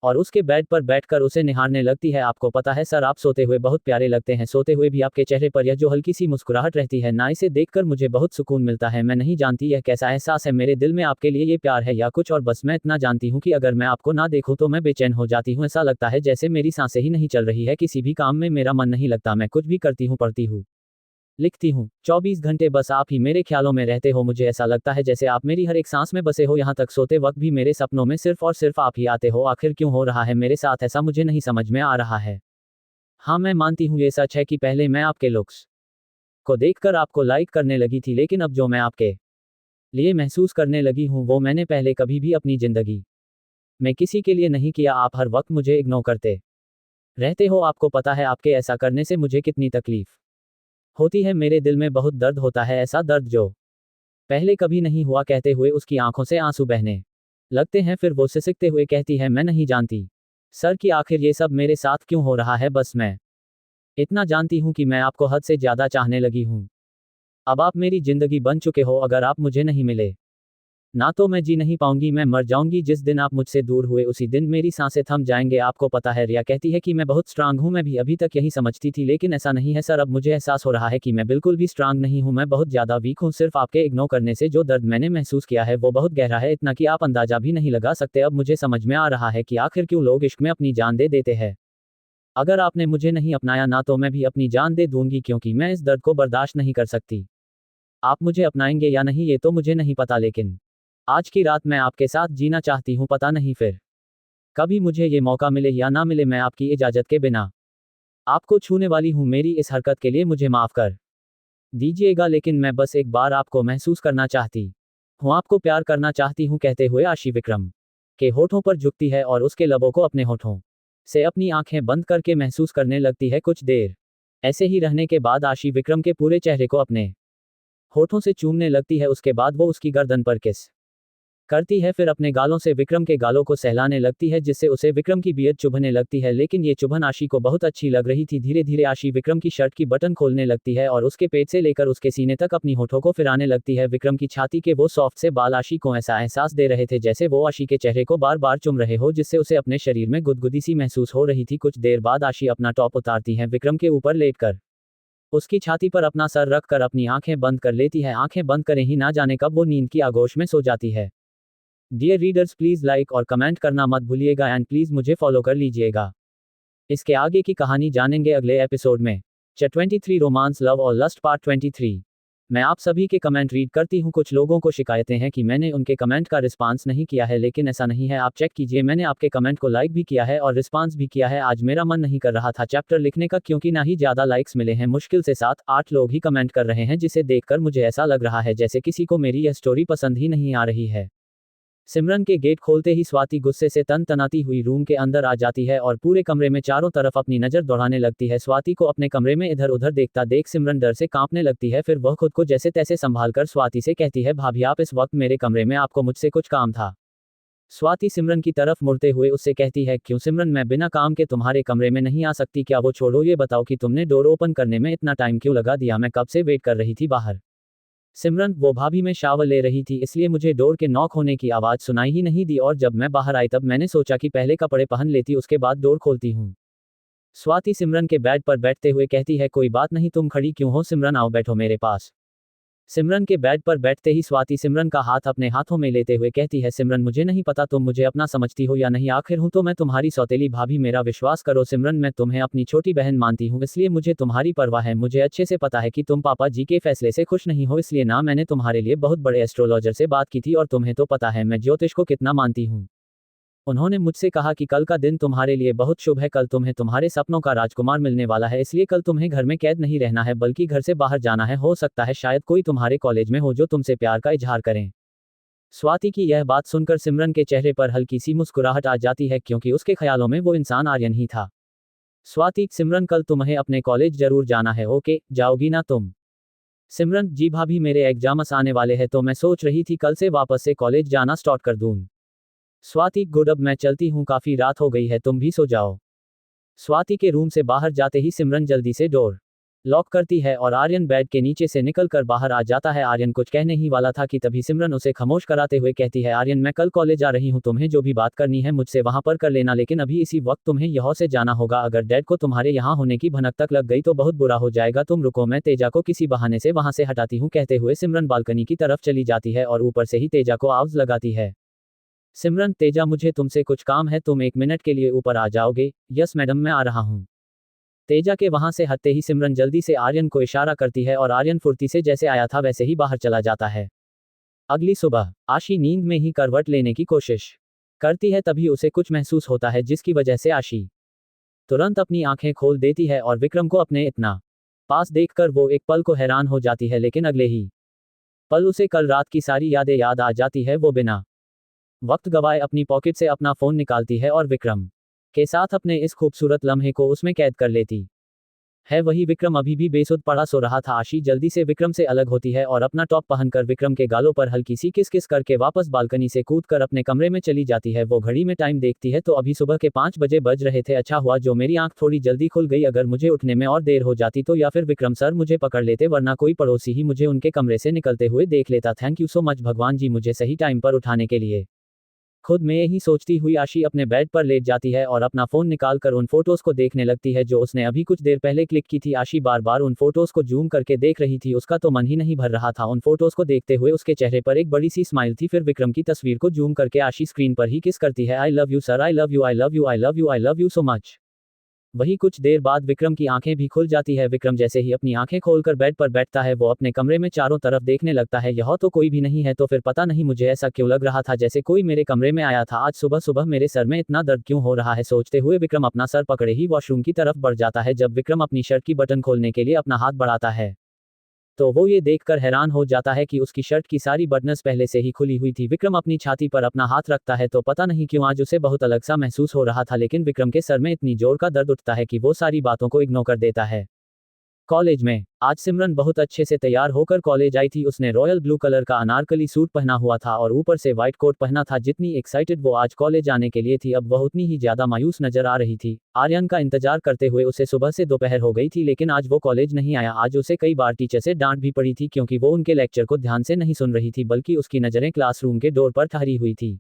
और उसके बेड पर बैठकर उसे निहारने लगती है। आपको पता है सर, आप सोते हुए बहुत प्यारे लगते हैं, सोते हुए भी आपके चेहरे पर यह जो हल्की सी मुस्कुराहट रहती है ना, इसे देखकर मुझे बहुत सुकून मिलता है। मैं नहीं जानती यह कैसा एहसास है, मेरे दिल में आपके लिए ये प्यार है या कुछ और, बस मैं इतना जानती हूँ कि अगर मैं आपको ना देखूं तो मैं बेचैन हो जाती हूँ। ऐसा लगता है जैसे मेरी सांसें ही नहीं चल रही है, किसी भी काम में मेरा मन नहीं लगता, मैं कुछ भी करती हूँ, पढ़ती हूँ, लिखती हूँ, 24 घंटे बस आप ही मेरे ख्यालों में रहते हो। मुझे ऐसा लगता है जैसे आप मेरी हर एक सांस में बसे हो, यहाँ तक सोते वक्त भी मेरे सपनों में सिर्फ और सिर्फ आप ही आते हो। आखिर क्यों हो रहा है मेरे साथ ऐसा, मुझे नहीं समझ में आ रहा है। हाँ मैं मानती हूँ ये सच है कि पहले मैं आपके लुक्स को देखकर आपको लाइक करने लगी थी, लेकिन अब जो मैं आपके लिए महसूस करने लगी हूँ वो मैंने पहले कभी भी अपनी जिंदगी में किसी के लिए नहीं किया। आप हर वक्त मुझे इग्नोर करते रहते हो, आपको पता है आपके ऐसा करने से मुझे कितनी तकलीफ होती है, मेरे दिल में बहुत दर्द होता है, ऐसा दर्द जो पहले कभी नहीं हुआ। कहते हुए उसकी आंखों से आंसू बहने लगते हैं, फिर वो सिसकते हुए कहती है मैं नहीं जानती सर कि आखिर ये सब मेरे साथ क्यों हो रहा है, बस मैं इतना जानती हूँ कि मैं आपको हद से ज्यादा चाहने लगी हूँ। अब आप मेरी जिंदगी बन चुके हो, अगर आप मुझे नहीं मिले ना तो मैं जी नहीं पाऊंगी, मैं मर जाऊंगी। जिस दिन आप मुझसे दूर हुए उसी दिन मेरी सांसें थम जाएंगे। आपको पता है रिया कहती है कि मैं बहुत स्ट्रांग हूं, मैं भी अभी तक यही समझती थी, लेकिन ऐसा नहीं है सर, अब मुझे एहसास हो रहा है कि मैं बिल्कुल भी स्ट्रांग नहीं हूं, मैं बहुत ज्यादा वीक हूं। सिर्फ आपके इग्नोर करने से जो दर्द मैंने महसूस किया है वो बहुत गहरा है, इतना कि आप अंदाजा भी नहीं लगा सकते। अब मुझे समझ में आ रहा है कि आखिर क्यों लोग इश्क में अपनी जान दे देते हैं। अगर आपने मुझे नहीं अपनाया ना तो मैं भी अपनी जान दे दूंगी, क्योंकि मैं इस दर्द को बर्दाश्त नहीं कर सकती। आप मुझे अपनाएंगे या नहीं ये तो मुझे नहीं पता, लेकिन आज की रात मैं आपके साथ जीना चाहती हूँ। पता नहीं फिर कभी मुझे ये मौका मिले या ना मिले, मैं आपकी इजाजत के बिना आपको छूने वाली हूँ। मेरी इस हरकत के लिए मुझे माफ कर दीजिएगा, लेकिन मैं बस एक बार आपको महसूस करना चाहती हूँ, आपको प्यार करना चाहती हूँ। कहते हुए आशी विक्रम के होठों पर झुकती है और उसके लबों को अपने होठों से अपनी आंखें बंद करके महसूस करने लगती है। कुछ देर ऐसे ही रहने के बाद आशी विक्रम के पूरे चेहरे को अपने होठों से चूमने लगती है, उसके बाद वो उसकी गर्दन पर किस करती है, फिर अपने गालों से विक्रम के गालों को सहलाने लगती है, जिससे उसे विक्रम की बियत चुभने लगती है। लेकिन ये चुभन आशी को बहुत अच्छी लग रही थी। धीरे धीरे आशी विक्रम की शर्ट की बटन खोलने लगती है और उसके पेट से लेकर उसके सीने तक अपनी होठों को फिराने लगती है। विक्रम की छाती के वो सॉफ्ट से बाल आशी को ऐसा एहसास दे रहे थे जैसे वो आशी के चेहरे को बार बार चुम रहे हो, जिससे उसे अपने शरीर में गुदगुदी सी महसूस हो रही थी। कुछ देर बाद आशी अपना टॉप उतारती है, विक्रम के ऊपर लेटकर उसकी छाती पर अपना सर रखकर अपनी आंखें बंद कर लेती है। आंखें बंद करें ही ना जाने कब वो नींद की आगोश में सो जाती है। डियर रीडर्स, प्लीज लाइक और कमेंट करना मत भूलिएगा एंड प्लीज मुझे फॉलो कर लीजिएगा। इसके आगे की कहानी जानेंगे अगले एपिसोड में। चैप्टर 23 रोमांस लव और लस्ट पार्ट 23। मैं आप सभी के कमेंट रीड करती हूँ। कुछ लोगों को शिकायतें हैं कि मैंने उनके कमेंट का रिस्पांस नहीं किया है, लेकिन ऐसा नहीं है। आप चेक कीजिए, मैंने आपके कमेंट को लाइक भी किया है और रिस्पांस भी किया है। आज मेरा मन नहीं कर रहा था चैप्टर लिखने का, क्योंकि ना ही ज्यादा लाइक्स मिले हैं, मुश्किल से 7-8 लोग ही कमेंट कर रहे हैं, जिसे देखकर मुझे ऐसा लग रहा है जैसे किसी को मेरी यह स्टोरी पसंद ही नहीं आ रही है। सिमरन के गेट खोलते ही स्वाति गुस्से से तनाती हुई रूम के अंदर आ जाती है और पूरे कमरे में चारों तरफ अपनी नजर दौड़ाने लगती है। स्वाति को अपने कमरे में इधर उधर देखता देख सिमरन डर से कांपने लगती है। फिर वह खुद को जैसे तैसे संभालकर स्वाति से कहती है, भाभी आप इस वक्त मेरे कमरे में, आपको मुझसे कुछ काम था। स्वाति सिमरन की तरफ मुड़ते हुए उससे कहती है, क्यों सिमरन, मैं बिना काम के तुम्हारे कमरे में नहीं आ सकती क्या? वो छोड़ो, ये बताओ कि तुमने डोर ओपन करने में इतना टाइम क्यों लगा दिया? मैं कब से वेट कर रही थी बाहर। सिमरन, वो भाभी मैं शावर ले रही थी, इसलिए मुझे डोर के नॉक होने की आवाज सुनाई ही नहीं दी, और जब मैं बाहर आई तब मैंने सोचा कि पहले कपड़े पहन लेती, उसके बाद डोर खोलती हूँ। स्वाति सिमरन के बेड पर बैठते हुए कहती है, कोई बात नहीं, तुम खड़ी क्यों हो सिमरन, आओ बैठो मेरे पास। सिमरन के बेड पर बैठते ही स्वाति सिमरन का हाथ अपने हाथों में लेते हुए कहती है, सिमरन मुझे नहीं पता तुम मुझे अपना समझती हो या नहीं, आखिर हूं तो मैं तुम्हारी सौतेली भाभी, मेरा विश्वास करो सिमरन, मैं तुम्हें अपनी छोटी बहन मानती हूं, इसलिए मुझे तुम्हारी परवाह है। मुझे अच्छे से पता है कि तुम पापा जी के फैसले से खुश नहीं हो, इसलिए ना मैंने तुम्हारे लिए बहुत बड़े एस्ट्रोलॉजर से बात की थी, और तुम्हें तो पता है मैं ज्योतिष को कितना मानती हूँ। उन्होंने मुझसे कहा कि कल का दिन तुम्हारे लिए बहुत शुभ है, कल तुम्हें तुम्हारे सपनों का राजकुमार मिलने वाला है, इसलिए कल तुम्हें घर में कैद नहीं रहना है बल्कि घर से बाहर जाना है, हो सकता है शायद कोई तुम्हारे कॉलेज में हो जो तुमसे प्यार का इजहार करें। स्वाति की यह बात सुनकर सिमरन के चेहरे पर हल्की सी मुस्कुराहट आ जाती है, क्योंकि उसके ख्यालों में वो इंसान आर्यन ही था। स्वाति, सिमरन कल तुम्हें अपने कॉलेज जरूर जाना है, ओके, जाओगी ना तुम? सिमरन, जी भाभी, मेरे एग्जाम्स आने वाले हैं तो मैं सोच रही थी कल से वापस से कॉलेज जाना स्टार्ट कर दूं। स्वाति, गुड, अब मैं चलती हूँ, काफी रात हो गई है, तुम भी सो जाओ। स्वाति के रूम से बाहर जाते ही सिमरन जल्दी से डोर लॉक करती है और आर्यन बेड के नीचे से निकलकर बाहर आ जाता है। आर्यन कुछ कहने ही वाला था कि तभी सिमरन उसे खामोश कराते हुए कहती है, आर्यन मैं कल कॉलेज आ रही हूँ, तुम्हें जो भी बात करनी है मुझसे वहां पर कर लेना, लेकिन अभी इसी वक्त तुम्हें यहाँ से जाना होगा। अगर डैड को तुम्हारे यहाँ होने की भनक तक लग गई तो बहुत बुरा हो जाएगा। तुम रुको, मैं तेजा को किसी बहाने से वहां से हटाती हूँ। कहते हुए सिमरन बालकनी की तरफ चली जाती है और ऊपर से ही तेजा को आवाज लगाती है, सिमरन, तेजा, मुझे तुमसे कुछ काम है, तुम 1 मिनट के लिए ऊपर आ जाओगे? यस मैडम, मैं आ रहा हूँ। तेजा के वहां से हटते ही सिमरन जल्दी से आर्यन को इशारा करती है और आर्यन फुर्ती से जैसे आया था वैसे ही बाहर चला जाता है। अगली सुबह आशी नींद में ही करवट लेने की कोशिश करती है, तभी उसे कुछ महसूस होता है जिसकी वजह से आशी तुरंत अपनी आंखें खोल देती है और विक्रम को अपने इतना पास देखकर वो एक पल को हैरान हो जाती है, लेकिन अगले ही पल उसे कल रात की सारी यादें याद आ जाती है। वो बिना वक्त गवाए अपनी पॉकेट से अपना फोन निकालती है और विक्रम के साथ अपने इस खूबसूरत लम्हे को उसमें कैद कर लेती है। वही विक्रम अभी भी बेसुध पड़ा सो रहा था। आशी जल्दी से विक्रम से अलग होती है और अपना टॉप पहनकर विक्रम के गालों पर हल्की सी किस किस करके वापस बालकनी से कूदकर अपने कमरे में चली जाती है। वो घड़ी में टाइम देखती है तो अभी सुबह के 5 बजे बज रहे थे। अच्छा हुआ जो मेरी आंख थोड़ी जल्दी खुल गई, अगर मुझे उठने में और देर हो जाती तो या फिर विक्रम सर मुझे पकड़ लेते, वरना कोई पड़ोसी ही मुझे उनके कमरे से निकलते हुए देख लेता। थैंक यू सो मच भगवान जी, मुझे सही टाइम पर उठाने के लिए। खुद में यही सोचती हुई आशी अपने बेड पर लेट जाती है और अपना फोन निकालकर उन फोटोज को देखने लगती है जो उसने अभी कुछ देर पहले क्लिक की थी। आशी बार बार उन फोटोज को जूम करके देख रही थी, उसका तो मन ही नहीं भर रहा था। उन फोटोज को देखते हुए उसके चेहरे पर एक बड़ी सी स्माइल थी। फिर विक्रम की तस्वीर को जूम करके आशी स्क्रीन पर ही किस करती है, I love you sir, I love you, I love you, I love you, I love you so much. वही कुछ देर बाद विक्रम की आंखें भी खुल जाती है। विक्रम जैसे ही अपनी आंखें खोलकर बेड पर बैठता है वो अपने कमरे में चारों तरफ देखने लगता है, यह तो कोई भी नहीं है, तो फिर पता नहीं मुझे ऐसा क्यों लग रहा था जैसे कोई मेरे कमरे में आया था। आज सुबह सुबह मेरे सर में इतना दर्द क्यों हो रहा है? सोचते हुए विक्रम अपना सर पकड़े ही वॉशरूम की तरफ बढ़ जाता है। जब विक्रम अपनी शर्ट की बटन खोलने के लिए अपना हाथ बढ़ाता है तो वो ये देखकर हैरान हो जाता है कि उसकी शर्ट की सारी बटन्स पहले से ही खुली हुई थी। विक्रम अपनी छाती पर अपना हाथ रखता है तो पता नहीं क्यों आज उसे बहुत अलग सा महसूस हो रहा था, लेकिन विक्रम के सर में इतनी जोर का दर्द उठता है कि वो सारी बातों को इग्नोर कर देता है। कॉलेज में आज सिमरन बहुत अच्छे से तैयार होकर कॉलेज आई थी। उसने रॉयल ब्लू कलर का अनारकली सूट पहना हुआ था और ऊपर से व्हाइट कोट पहना था। जितनी एक्साइटेड वो आज कॉलेज आने के लिए थी, अब वह उतनी ही ज्यादा मायूस नजर आ रही थी। आर्यन का इंतजार करते हुए उसे सुबह से दोपहर हो गई थी, लेकिन आज वो कॉलेज नहीं आया। आज उसे कई बार टीचर से डांट भी पड़ी थी क्योंकि वो उनके लेक्चर को ध्यान से नहीं सुन रही थी, बल्कि उसकी नजरें क्लासरूम के डोर पर ठहरी हुई थी।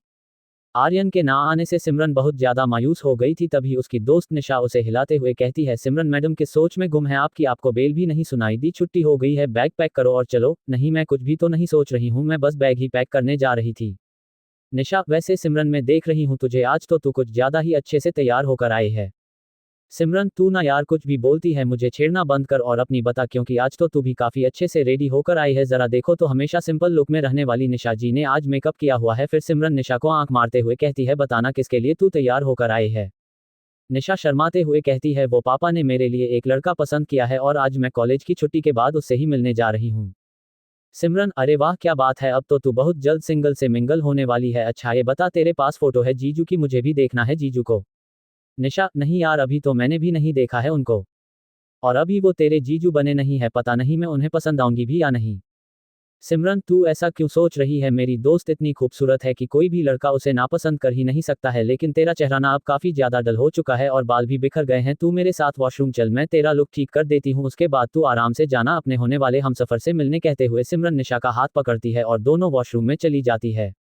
आर्यन के ना आने से सिमरन बहुत ज्यादा मायूस हो गई थी। तभी उसकी दोस्त निशा उसे हिलाते हुए कहती है, सिमरन मैडम किस सोच में गुम है आपकी, आपको बेल भी नहीं सुनाई दी? छुट्टी हो गई है, बैग पैक करो और चलो। नहीं, मैं कुछ भी तो नहीं सोच रही हूँ, मैं बस बैग ही पैक करने जा रही थी। निशा, वैसे सिमरन मैं देख रही हूँ तुझे आज तो तू कुछ ज्यादा ही अच्छे से तैयार होकर आई है। सिमरन, तू ना यार कुछ भी बोलती है, मुझे छेड़ना बंद कर और अपनी बता, क्योंकि आज तो तू भी काफी अच्छे से रेडी होकर आई है। जरा देखो तो, हमेशा सिंपल लुक में रहने वाली निशा जी ने आज मेकअप किया हुआ है। फिर सिमरन निशा को आंख मारते हुए कहती है, बताना किसके लिए तू तैयार होकर आई है? निशा शर्माते हुए कहती है, वो पापा ने मेरे लिए एक लड़का पसंद किया है और आज मैं कॉलेज की छुट्टी के बाद उससे ही मिलने जा रही हूँ। सिमरन, अरे वाह क्या बात है, अब तो तू बहुत जल्द सिंगल से मिंगल होने वाली है। अच्छा ये बता, तेरे पास फोटो है जीजू की? मुझे भी देखना है जीजू को। निशा, नहीं यार, अभी तो मैंने भी नहीं देखा है उनको, और अभी वो तेरे जीजू बने नहीं है, पता नहीं मैं उन्हें पसंद आऊंगी भी या नहीं। सिमरन, तू ऐसा क्यों सोच रही है? मेरी दोस्त इतनी खूबसूरत है कि कोई भी लड़का उसे नापसंद कर ही नहीं सकता है, लेकिन तेरा चेहरा ना अब काफी ज्यादा डल हो चुका है और बाल भी बिखर गए हैं। तू मेरे साथ वॉशरूम चल, मैं तेरा लुक ठीक कर देती हूँ, उसके बाद तू आराम से जाना अपने होने वाले हमसफर से मिलने। कहते हुए सिमरन निशा का हाथ पकड़ती है और दोनों वॉशरूम में चली जाती है।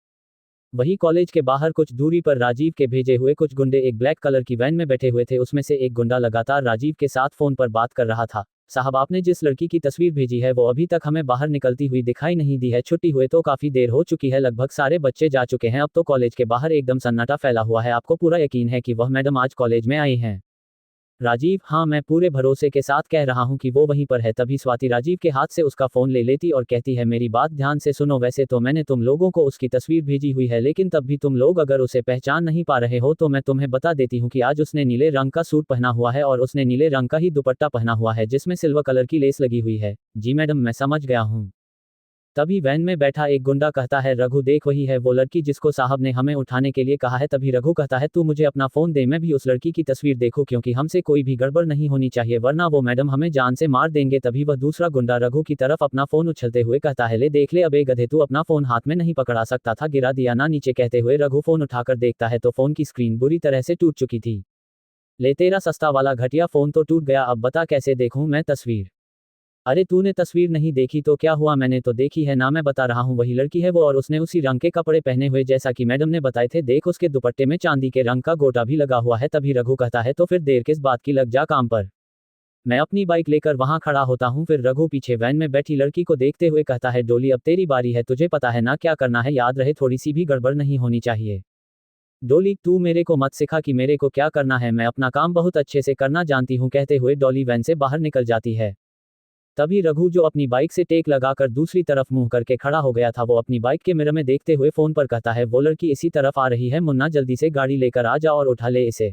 वही कॉलेज के बाहर कुछ दूरी पर राजीव के भेजे हुए कुछ गुंडे एक ब्लैक कलर की वैन में बैठे हुए थे। उसमें से एक गुंडा लगातार राजीव के साथ फोन पर बात कर रहा था। साहब, आपने जिस लड़की की तस्वीर भेजी है वो अभी तक हमें बाहर निकलती हुई दिखाई नहीं दी है। छुट्टी हुए तो काफी देर हो चुकी है, लगभग सारे बच्चे जा चुके हैं। अब तो कॉलेज के बाहर एकदम सन्नाटा फैला हुआ है। आपको पूरा यकीन है कि वह मैडम आज कॉलेज में आई हैं? राजीव, हाँ, मैं पूरे भरोसे के साथ कह रहा हूँ कि वो वहीं पर है। तभी स्वाति राजीव के हाथ से उसका फोन ले लेती और कहती है, मेरी बात ध्यान से सुनो। वैसे तो मैंने तुम लोगों को उसकी तस्वीर भेजी हुई है, लेकिन तब भी तुम लोग अगर उसे पहचान नहीं पा रहे हो तो मैं तुम्हें बता देती हूँ कि आज उसने नीले रंग का सूट पहना हुआ है और उसने नीले रंग का ही दुपट्टा पहना हुआ है जिसमें सिल्वर कलर की लेस लगी हुई है। जी मैडम, मैं समझ गया हूँ। तभी वैन में बैठा एक गुंडा कहता है, रघु देख, वही है वो लड़की जिसको साहब ने हमें उठाने के लिए कहा है। तभी रघु कहता है, तू मुझे अपना फोन दे, मैं भी उस लड़की की तस्वीर देखूं, क्योंकि हमसे कोई भी गड़बड़ नहीं होनी चाहिए वरना वो मैडम हमें जान से मार देंगे। तभी वह दूसरा गुंडा रघु की तरफ अपना फोन उछलते हुए कहता है, ले देख ले अबे गधे, तू अपना फोन हाथ में नहीं पकड़ा सकता था, गिरा दिया ना नीचे। कहते हुए रघु फोन उठाकर देखता है तो फोन की स्क्रीन बुरी तरह से टूट चुकी थी। ले तेरा सस्ता वाला घटिया फोन तो टूट गया, अब बता कैसे देखूं मैं तस्वीर? अरे तूने तस्वीर नहीं देखी तो क्या हुआ, मैंने तो देखी है ना, मैं बता रहा हूँ वही लड़की है वो, और उसने उसी रंग के कपड़े पहने हुए जैसा कि मैडम ने बताए थे। देख, उसके दुपट्टे में चांदी के रंग का गोटा भी लगा हुआ है। तभी रघु कहता है, तो फिर देर किस बात की, लग जा काम पर। मैं अपनी बाइक लेकर वहां खड़ा होता हूँ। फिर रघु पीछे वैन में बैठी लड़की को देखते हुए कहता है, डोली अब तेरी बारी है, तुझे पता है ना क्या करना है, याद रहे थोड़ी सी भी गड़बड़ नहीं होनी चाहिए। डोली, तू मेरे को मत सिखा कि मेरे को क्या करना है, मैं अपना काम बहुत अच्छे से करना जानती हूँ। कहते हुए डॉली वैन से बाहर निकल जाती है। तभी रघु, जो अपनी बाइक से टेक लगाकर दूसरी तरफ मुंह करके खड़ा हो गया था, वो अपनी बाइक के मिरर में देखते हुए फोन पर कहता है, वो लड़की इसी तरफ आ रही है, मुन्ना जल्दी से गाड़ी लेकर आ जा और उठा ले इसे।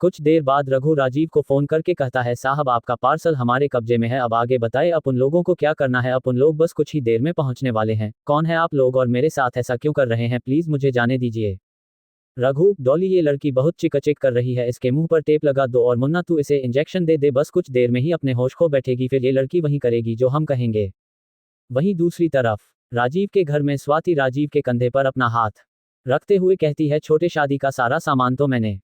कुछ देर बाद रघु राजीव को फोन करके कहता है, साहब आपका पार्सल हमारे कब्जे में है, अब आगे बताए अब उन लोगों को क्या करना है? अब उन लोग बस कुछ ही देर में पहुंचने वाले हैं। कौन है आप लोग और मेरे साथ ऐसा क्यों कर रहे हैं? प्लीज मुझे जाने दीजिए। रघु, डॉली ये लड़की बहुत चिकचिक कर रही है, इसके मुंह पर टेप लगा दो, और मुन्ना तू इसे इंजेक्शन दे दे, बस कुछ देर में ही अपने होश खो बैठेगी, फिर ये लड़की वही करेगी जो हम कहेंगे। वहीं दूसरी तरफ राजीव के घर में स्वाति राजीव के कंधे पर अपना हाथ रखते हुए कहती है, छोटे शादी का सारा सामान तो मैंने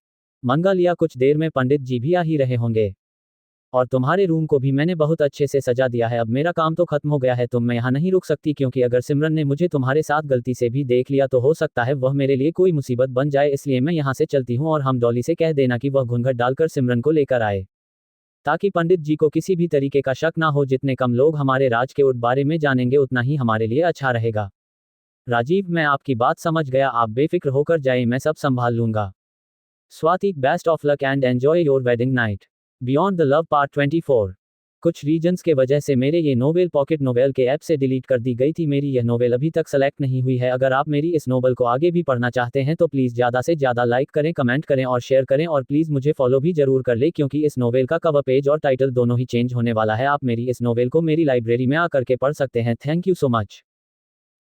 मंगा लिया, कुछ देर में पंडित जी भी आ ही रहे होंगे, और तुम्हारे रूम को भी मैंने बहुत अच्छे से सजा दिया है। अब मेरा काम तो खत्म हो गया है, तुम मैं यहाँ नहीं रुक सकती, क्योंकि अगर सिमरन ने मुझे तुम्हारे साथ गलती से भी देख लिया तो हो सकता है वह मेरे लिए कोई मुसीबत बन जाए, इसलिए मैं यहाँ से चलती हूँ। और हम डॉली से कह देना कि वह घूंघट डालकर सिमरन को लेकर आए, ताकि पंडित जी को किसी भी तरीके का शक ना हो। जितने कम लोग हमारे राज के बारे में जानेंगे उतना ही हमारे लिए अच्छा रहेगा। राजीव, मैं आपकी बात समझ गया, आप बेफिक्र होकर जाए, मैं सब संभाल लूंगा। Swati, best of luck and enjoy your wedding night. Beyond the love part 24। कुछ रीजंस के वजह से मेरे ये नोवेल पॉकेट नोवेल के ऐप से डिलीट कर दी गई थी। मेरी यह नोवेल अभी तक सेलेक्ट नहीं हुई है। अगर आप मेरी इस नोवेल को आगे भी पढ़ना चाहते हैं तो प्लीज़ ज़्यादा से ज़्यादा लाइक करें, कमेंट करें और शेयर करें, और प्लीज़ मुझे फॉलो भी जरूर कर ले, क्योंकि इस नोवेल का कवर पेज और टाइटल दोनों ही चेंज होने वाला है। आप मेरी इस नोवेल को मेरी लाइब्रेरी में आकर के पढ़ सकते हैं। Thank you so much.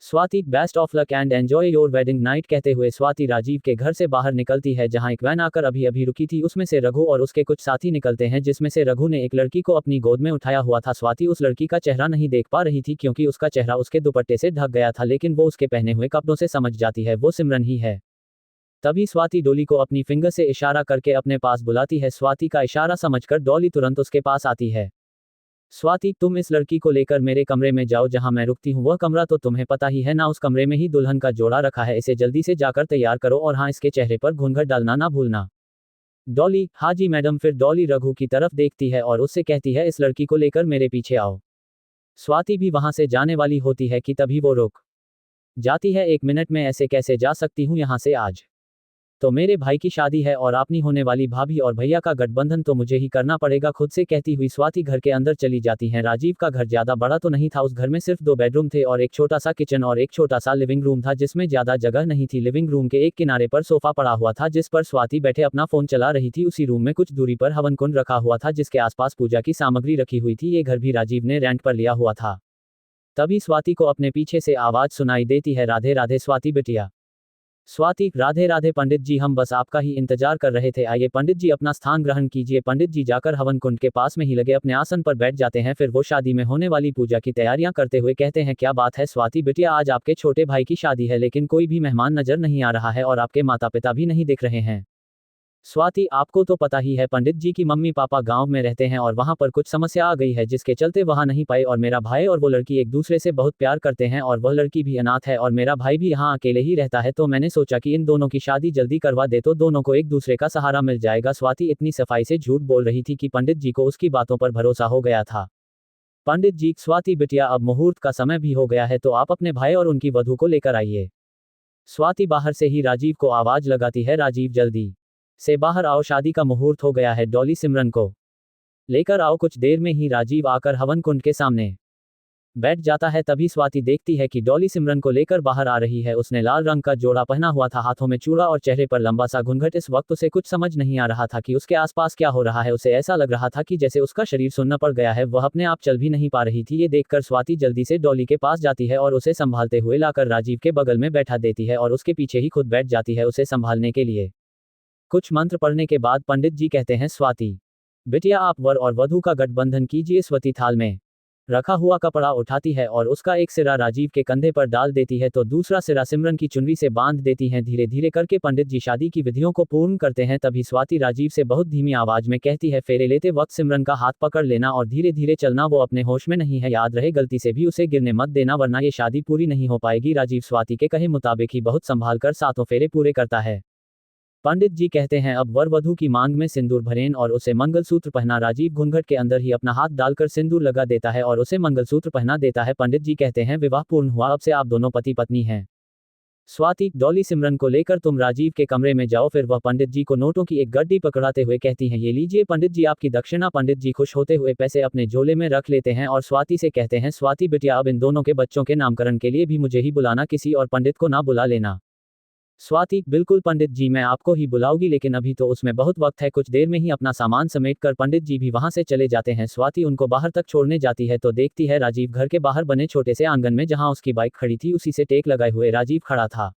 Swati, best of luck and enjoy your wedding night. कहते हुए स्वाति राजीव के घर से बाहर निकलती है, जहां एक वैन आकर अभी अभी रुकी थी। उसमें से रघु और उसके कुछ साथी निकलते हैं, जिसमें से रघु ने एक लड़की को अपनी गोद में उठाया हुआ था। स्वाति उस लड़की का चेहरा नहीं देख पा रही थी, क्योंकि उसका चेहरा उसके दुपट्टे से ढक गया था, लेकिन वो उसके पहने हुए कपड़ों से समझ जाती है वो सिमरन ही है। तभी स्वाति डॉली को अपनी फिंगर से इशारा करके अपने पास बुलाती है। स्वाति का इशारा समझकर डॉली तुरंत उसके पास आती है। स्वाति, तुम इस लड़की को लेकर मेरे कमरे में जाओ, जहां मैं रुकती हूँ। वह कमरा तो तुम्हें पता ही है ना, उस कमरे में ही दुल्हन का जोड़ा रखा है। इसे जल्दी से जाकर तैयार करो, और हाँ, इसके चेहरे पर घूंघट डालना ना भूलना। डॉली, हाँ जी मैडम। फिर डॉली रघु की तरफ देखती है और उससे कहती है, इस लड़की को लेकर मेरे पीछे आओ। स्वाति भी वहां से जाने वाली होती है कि तभी वो रुक जाती है। 1 मिनट में ऐसे कैसे जा सकती हूँ यहाँ से? आज तो मेरे भाई की शादी है और अपनी होने वाली भाभी और भैया का गठबंधन तो मुझे ही करना पड़ेगा, खुद से कहती हुई स्वाति घर के अंदर चली जाती हैं। राजीव का घर ज्यादा बड़ा तो नहीं था, उस घर में सिर्फ 2 बेडरूम थे और एक छोटा सा किचन और एक छोटा सा लिविंग रूम था, जिसमें ज्यादा जगह नहीं थी। लिविंग रूम के एक किनारे पर सोफा पड़ा हुआ था, जिस पर स्वाति बैठे अपना फोन चला रही थी। उसी रूम में कुछ दूरी पर हवन कुंड रखा हुआ था, जिसके आसपास पूजा की सामग्री रखी हुई थी। ये घर भी राजीव ने रेंट पर लिया हुआ था। तभी स्वाति को अपने पीछे से आवाज सुनाई देती है, राधे राधे स्वाति बिटिया। स्वाति, राधे राधे पंडित जी, हम बस आपका ही इंतजार कर रहे थे, आइए पंडित जी अपना स्थान ग्रहण कीजिए। पंडित जी जाकर हवन कुंड के पास में ही लगे अपने आसन पर बैठ जाते हैं। फिर वो शादी में होने वाली पूजा की तैयारियां करते हुए कहते हैं, क्या बात है स्वाति बिटिया, आज आपके छोटे भाई की शादी है, लेकिन कोई भी मेहमान नजर नहीं आ रहा है और आपके माता पिता भी नहीं दिख रहे हैं। स्वाति, आपको तो पता ही है पंडित जी की मम्मी पापा गांव में रहते हैं और वहां पर कुछ समस्या आ गई है जिसके चलते वहां नहीं पाए, और मेरा भाई और वो लड़की एक दूसरे से बहुत प्यार करते हैं और वह लड़की भी अनाथ है और मेरा भाई भी यहाँ अकेले ही रहता है, तो मैंने सोचा कि इन दोनों की शादी जल्दी करवा दे तो दोनों को एक दूसरे का सहारा मिल जाएगा। स्वाति इतनी सफाई से झूठ बोल रही थी कि पंडित जी को उसकी बातों पर भरोसा हो गया था। पंडित जी, स्वाति बिटिया, अब मुहूर्त का समय भी हो गया है तो आप अपने भाई और उनकी वधू को लेकर आइए। स्वाति बाहर से ही राजीव को आवाज लगाती है, राजीव जल्दी से बाहर आओ, शादी का मुहूर्त हो गया है, डॉली सिमरन को लेकर आओ। कुछ देर में ही राजीव आकर हवन कुंड के सामने बैठ जाता है। तभी स्वाति देखती है कि डॉली सिमरन को लेकर बाहर आ रही है। उसने लाल रंग का जोड़ा पहना हुआ था, हाथों में चूड़ा और चेहरे पर लंबा सा घूंघट। इस वक्त उसे कुछ समझ नहीं आ रहा था कि उसके आसपास क्या हो रहा है। उसे ऐसा लग रहा था कि जैसे उसका शरीर सुन्न पड़ गया है, वह अपने आप चल भी नहीं पा रही थी। ये देखकर स्वाति जल्दी से डॉली के पास जाती है और उसे संभालते हुए लाकर राजीव के बगल में बैठा देती है और उसके पीछे ही खुद बैठ जाती है उसे संभालने के लिए। कुछ मंत्र पढ़ने के बाद पंडित जी कहते हैं, स्वाति बिटिया, आप वर और वधू का गठबंधन कीजिए। स्वाति थाल में रखा हुआ कपड़ा उठाती है और उसका एक सिरा राजीव के कंधे पर डाल देती है तो दूसरा सिरा सिमरन की चुनरी से बांध देती हैं। धीरे धीरे करके पंडित जी शादी की विधियों को पूर्ण करते हैं। तभी स्वाति राजीव से बहुत धीमी आवाज में कहती है, फेरे लेते वक्त सिमरन का हाथ पकड़ लेना और धीरे धीरे चलना, वो अपने होश में नहीं है, याद रहे गलती से भी उसे गिरने मत देना वरना ये शादी पूरी नहीं हो पाएगी। राजीव स्वाति के कहे मुताबिक ही बहुत संभाल कर 7 फेरे पूरे करता है। पंडित जी कहते हैं, अब वर वधू की मांग में सिंदूर भरें और उसे मंगलसूत्र पहना। राजीव घूंघट के अंदर ही अपना हाथ डालकर सिंदूर लगा देता है और उसे मंगलसूत्र पहना देता है। पंडित जी कहते हैं, विवाह पूर्ण हुआ, अब से आप दोनों पति पत्नी हैं। स्वाति, डॉली सिमरन को लेकर तुम राजीव के कमरे में जाओ। फिर वह पंडित जी को नोटों की एक गड्डी पकड़ाते हुए कहती हैं, ये लीजिए पंडित जी आपकी दक्षिणा। पंडित जी खुश होते हुए पैसे अपने झोले में रख लेते हैं और स्वाति से कहते हैं, स्वाति बिटिया, अब इन दोनों के बच्चों के नामकरण के लिए भी मुझे ही बुलाना, किसी और पंडित को ना बुला लेना। स्वाति, बिल्कुल पंडित जी, मैं आपको ही बुलाऊंगी, लेकिन अभी तो उसमें बहुत वक्त है। कुछ देर में ही अपना सामान समेटकर पंडित जी भी वहां से चले जाते हैं। स्वाति उनको बाहर तक छोड़ने जाती है तो देखती है राजीव घर के बाहर बने छोटे से आंगन में जहां उसकी बाइक खड़ी थी उसी से टेक लगाए हुए राजीव खड़ा था।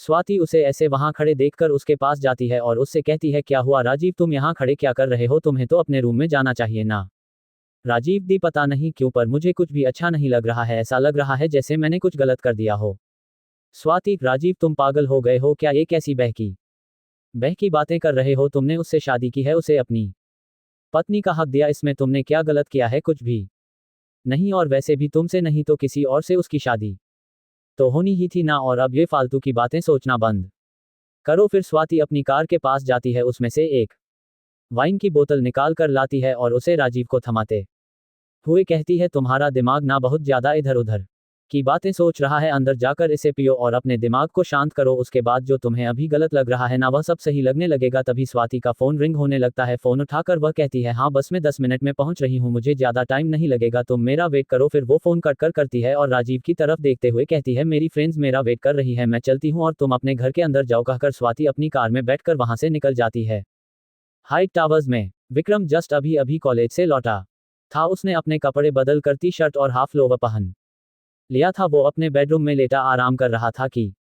स्वाति उसे ऐसे वहां खड़े देखकर उसके पास जाती है और उससे कहती है, क्या हुआ राजीव, तुम यहाँ खड़े क्या कर रहे हो? तुम्हें तो अपने रूम में जाना चाहिए ना। राजीव दी, पता नहीं क्यों पर मुझे कुछ भी अच्छा नहीं लग रहा है, ऐसा लग रहा है जैसे मैंने कुछ गलत कर दिया हो। स्वाति, राजीव तुम पागल हो गए हो क्या? ये कैसी बहकी बातें कर रहे हो? तुमने उससे शादी की है, उसे अपनी पत्नी का हक दिया, इसमें तुमने क्या गलत किया है? कुछ भी नहीं, और वैसे भी तुमसे नहीं तो किसी और से उसकी शादी तो होनी ही थी ना, और अब ये फालतू की बातें सोचना बंद करो। फिर स्वाति अपनी कार के पास जाती है, उसमें से एक वाइन की बोतल निकाल कर लाती है और उसे राजीव को थमाते हुए कहती है, तुम्हारा दिमाग ना बहुत ज्यादा इधर उधर की बातें सोच रहा है, अंदर जाकर इसे पियो और अपने दिमाग को शांत करो, उसके बाद जो तुम्हें अभी गलत लग रहा है ना वह सब सही लगने लगेगा। तभी स्वाति का फोन रिंग होने लगता है। फोन उठाकर वह कहती है, हाँ बस मैं 10 मिनट में पहुंच रही हूँ, मुझे ज्यादा टाइम नहीं लगेगा, तुम मेरा वेट करो। फिर वो फोन कट कर करती है और राजीव की तरफ देखते हुए कहती है, मेरी फ्रेंड्स मेरा वेट कर रही है, मैं चलती हूँ और तुम अपने घर के अंदर जाओ। कहकर स्वाति अपनी कार में बैठकर वहां से निकल जाती है। हाइट टावर्स में विक्रम जस्ट अभी अभी कॉलेज से लौटा था। उसने अपने कपड़े बदल कर टी शर्ट और हाफ लोवर पहन लिया था। वो अपने बेडरूम में लेटा आराम कर रहा था कि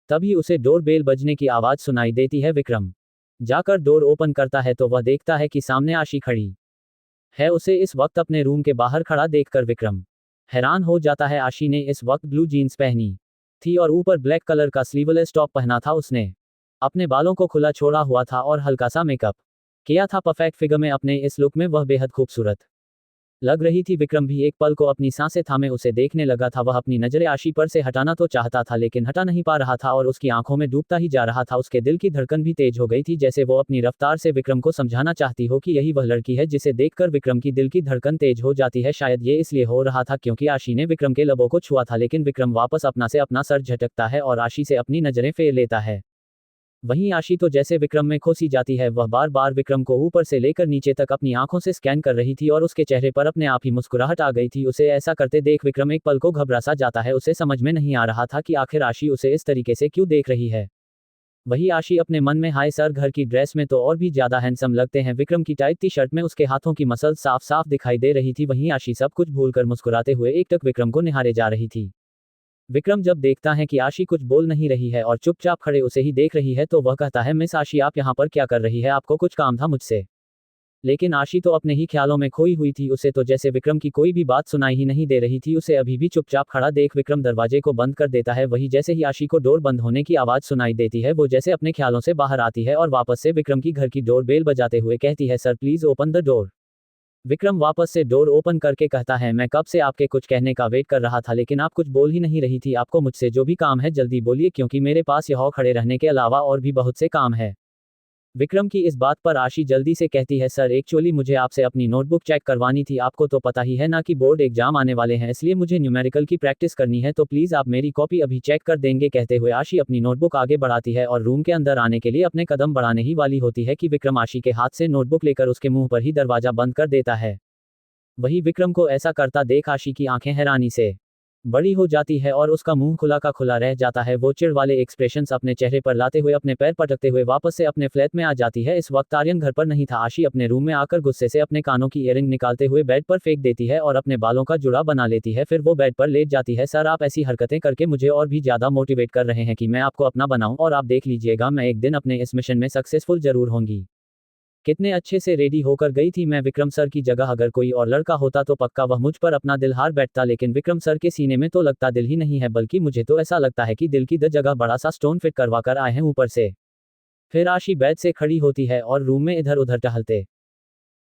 तभी उसे डोर बेल बजने की आवाज सुनाई देती है। विक्रम जाकर डोर ओपन करता है तो वह देखता है कि सामने आशी खड़ी है। उसे इस वक्त अपने रूम के बाहर खड़ा देखकर विक्रम हैरान हो जाता है। आशी ने इस वक्त ब्लू जीन्स पहनी थी और ऊपर ब्लैक कलर का स्लीवलेस टॉप पहना था। उसने अपने बालों को खुला छोड़ा हुआ था और हल्का सा मेकअप किया था। परफेक्ट फिगर में अपने इस लुक में वह बेहद खूबसूरत लग रही थी। विक्रम भी एक पल को अपनी सांसें थामे उसे देखने लगा था। वह अपनी नजरें आशी पर से हटाना तो चाहता था लेकिन हटा नहीं पा रहा था और उसकी आंखों में डूबता ही जा रहा था। उसके दिल की धड़कन भी तेज हो गई थी, जैसे वो अपनी रफ्तार से विक्रम को समझाना चाहती हो कि यही वह लड़की है जिसे देखकर विक्रम की दिल की धड़कन तेज हो जाती है। शायद ये इसलिए हो रहा था क्योंकि आशी ने विक्रम के लबों को छुआ था, लेकिन विक्रम वापस अपना से अपना सर झटकता है और आशी से अपनी नजरें फेर लेता है। वहीं आशी तो जैसे विक्रम में खोसी जाती है। वह बार बार विक्रम को ऊपर से लेकर नीचे तक अपनी आंखों से स्कैन कर रही थी और उसके चेहरे पर अपने आप ही मुस्कुराहट आ गई थी। उसे ऐसा करते देख विक्रम एक पल को घबरा सा जाता है। उसे समझ में नहीं आ रहा था कि आखिर आशी उसे इस तरीके से क्यों देख रही है। वही आशी अपने मन में, हाय सर, घर की ड्रेस में तो और भी ज्यादा हैंडसम लगते हैं। विक्रम की टाइट टी शर्ट में उसके हाथों की मसल साफ साफ दिखाई दे रही थी। वहीं आशी सब कुछ भूलकर मुस्कुराते हुए एकटक विक्रम को निहारे जा रही थी। विक्रम जब देखता है कि आशी कुछ बोल नहीं रही है और चुपचाप खड़े उसे ही देख रही है तो वह कहता है, मिस आशी आप यहाँ पर क्या कर रही है? आपको कुछ काम था मुझसे? लेकिन आशी तो अपने ही ख्यालों में खोई हुई थी, उसे तो जैसे विक्रम की कोई भी बात सुनाई ही नहीं दे रही थी। उसे अभी भी चुपचाप खड़ा देख विक्रम दरवाजे को बंद कर देता है। वही जैसे ही आशी को डोर बंद होने की आवाज सुनाई देती है, वो जैसे अपने ख्यालों से बाहर आती है और वापस से विक्रम की घर की डोर बेल बजाते हुए कहती है, sir please open the door. Vikram वापस से डोर ओपन करके कहता है, मैं कब से आपके कुछ कहने का वेट कर रहा था, लेकिन आप कुछ बोल ही नहीं रही थी। आपको मुझसे जो भी काम है जल्दी बोलिए, क्योंकि मेरे पास यहाँ खड़े रहने के अलावा और भी बहुत से काम है। विक्रम की इस बात पर आशी जल्दी से कहती है, सर एक्चुअली मुझे आपसे अपनी नोटबुक चेक करवानी थी। आपको तो पता ही है ना कि बोर्ड एग्जाम आने वाले हैं, इसलिए मुझे न्यूमेरिकल की प्रैक्टिस करनी है, तो प्लीज आप मेरी कॉपी अभी चेक कर देंगे। कहते हुए आशी अपनी नोटबुक आगे बढ़ाती है और रूम के अंदर आने के लिए अपने कदम बढ़ाने ही वाली होती है कि विक्रम आशी के हाथ से नोटबुक लेकर उसके मुंह पर ही दरवाजा बंद कर देता है। वही विक्रम को ऐसा करता देख आशी की आंखें हैरानी से बड़ी हो जाती है और उसका मुंह खुला का खुला रह जाता है। वो चिढ़ वाले एक्सप्रेशंस अपने चेहरे पर लाते हुए अपने पैर पटकते हुए वापस से अपने फ्लैट में आ जाती है। इस वक्त आर्यन घर पर नहीं था। आशी अपने रूम में आकर गुस्से से अपने कानों की ईयरिंग निकालते हुए बेड पर फेंक देती है और अपने बालों का जुड़ा बना लेती है। फिर वो बेड पर लेट जाती है। सर आप ऐसी हरकतें करके मुझे और भी ज्यादा मोटिवेट कर रहे हैं कि मैं आपको अपना बनाऊं, और आप देख लीजिएगा मैं एक दिन अपने इस मिशन में सक्सेसफुल जरूर होंगी। कितने अच्छे से रेडी होकर गई थी मैं। विक्रम सर की जगह अगर कोई और लड़का होता तो पक्का वह मुझ पर अपना दिल हार बैठता, लेकिन विक्रम सर के सीने में तो लगता दिल ही नहीं है, बल्कि मुझे तो ऐसा लगता है कि दिल की जगह बड़ा सा स्टोन फिट करवा कर आए हैं ऊपर से। फिर आशी बेड से खड़ी होती है और रूम में इधर उधर टहलते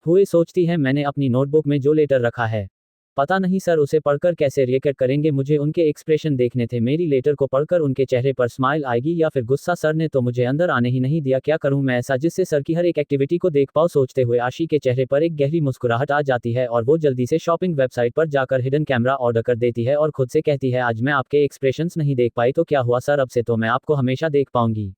हुए सोचती है, मैंने अपनी नोटबुक में जो लेटर रखा है, पता नहीं सर उसे पढ़कर कैसे रिएक्ट करेंगे। मुझे उनके एक्सप्रेशन देखने थे। मेरी लेटर को पढ़कर उनके चेहरे पर स्माइल आएगी या फिर गुस्सा। सर ने तो मुझे अंदर आने ही नहीं दिया। क्या करूं मैं ऐसा जिससे सर की हर एक एक्टिविटी को देख पाऊं। सोचते हुए आशी के चेहरे पर एक गहरी मुस्कुराहट आ जाती है और वो जल्दी से शॉपिंग वेबसाइट पर जाकर हिडन कैमरा ऑर्डर कर देती है और खुद से कहती है, आज मैं आपके एक्सप्रेशंस नहीं देख पाई तो क्या हुआ सर, अब से तो मैं आपको हमेशा देख पाऊंगी।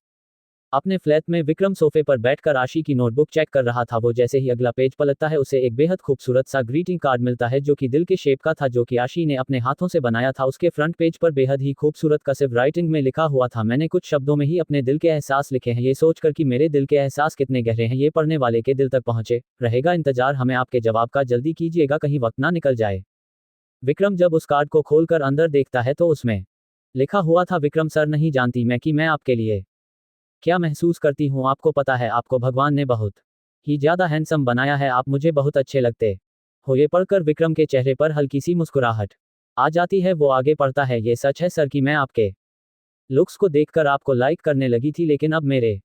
अपने फ्लैट में विक्रम सोफे पर बैठकर आशी की नोटबुक चेक कर रहा था। वो जैसे ही अगला पेज पलटता है उसे एक बेहद खूबसूरत सा ग्रीटिंग कार्ड मिलता है जो कि दिल के शेप का था, जो कि आशी ने अपने हाथों से बनाया था। उसके फ्रंट पेज पर बेहद ही खूबसूरत कर्सिव राइटिंग में लिखा हुआ था, मैंने कुछ शब्दों में ही अपने दिल के एहसास लिखे हैं। ये सोचकर कि मेरे दिल के एहसास कितने गहरे हैं ये पढ़ने वाले के दिल तक पहुंचे रहेगा इंतजार हमें आपके जवाब का, जल्दी कीजिएगा कहीं वक्त ना निकल जाए। विक्रम जब उस कार्ड को खोलकर अंदर देखता है तो उसमें लिखा हुआ था, विक्रम सर नहीं जानती मैं कि मैं आपके लिए क्या महसूस करती हूँ। आपको पता है आपको भगवान ने बहुत ही ज्यादा हैंडसम बनाया है, आप मुझे बहुत अच्छे लगते हो। ये पढ़कर विक्रम के चेहरे पर हल्की सी मुस्कुराहट आ जाती है। वो आगे पढ़ता है, ये सच है सर कि मैं आपके लुक्स को देखकर आपको लाइक करने लगी थी, लेकिन अब मेरे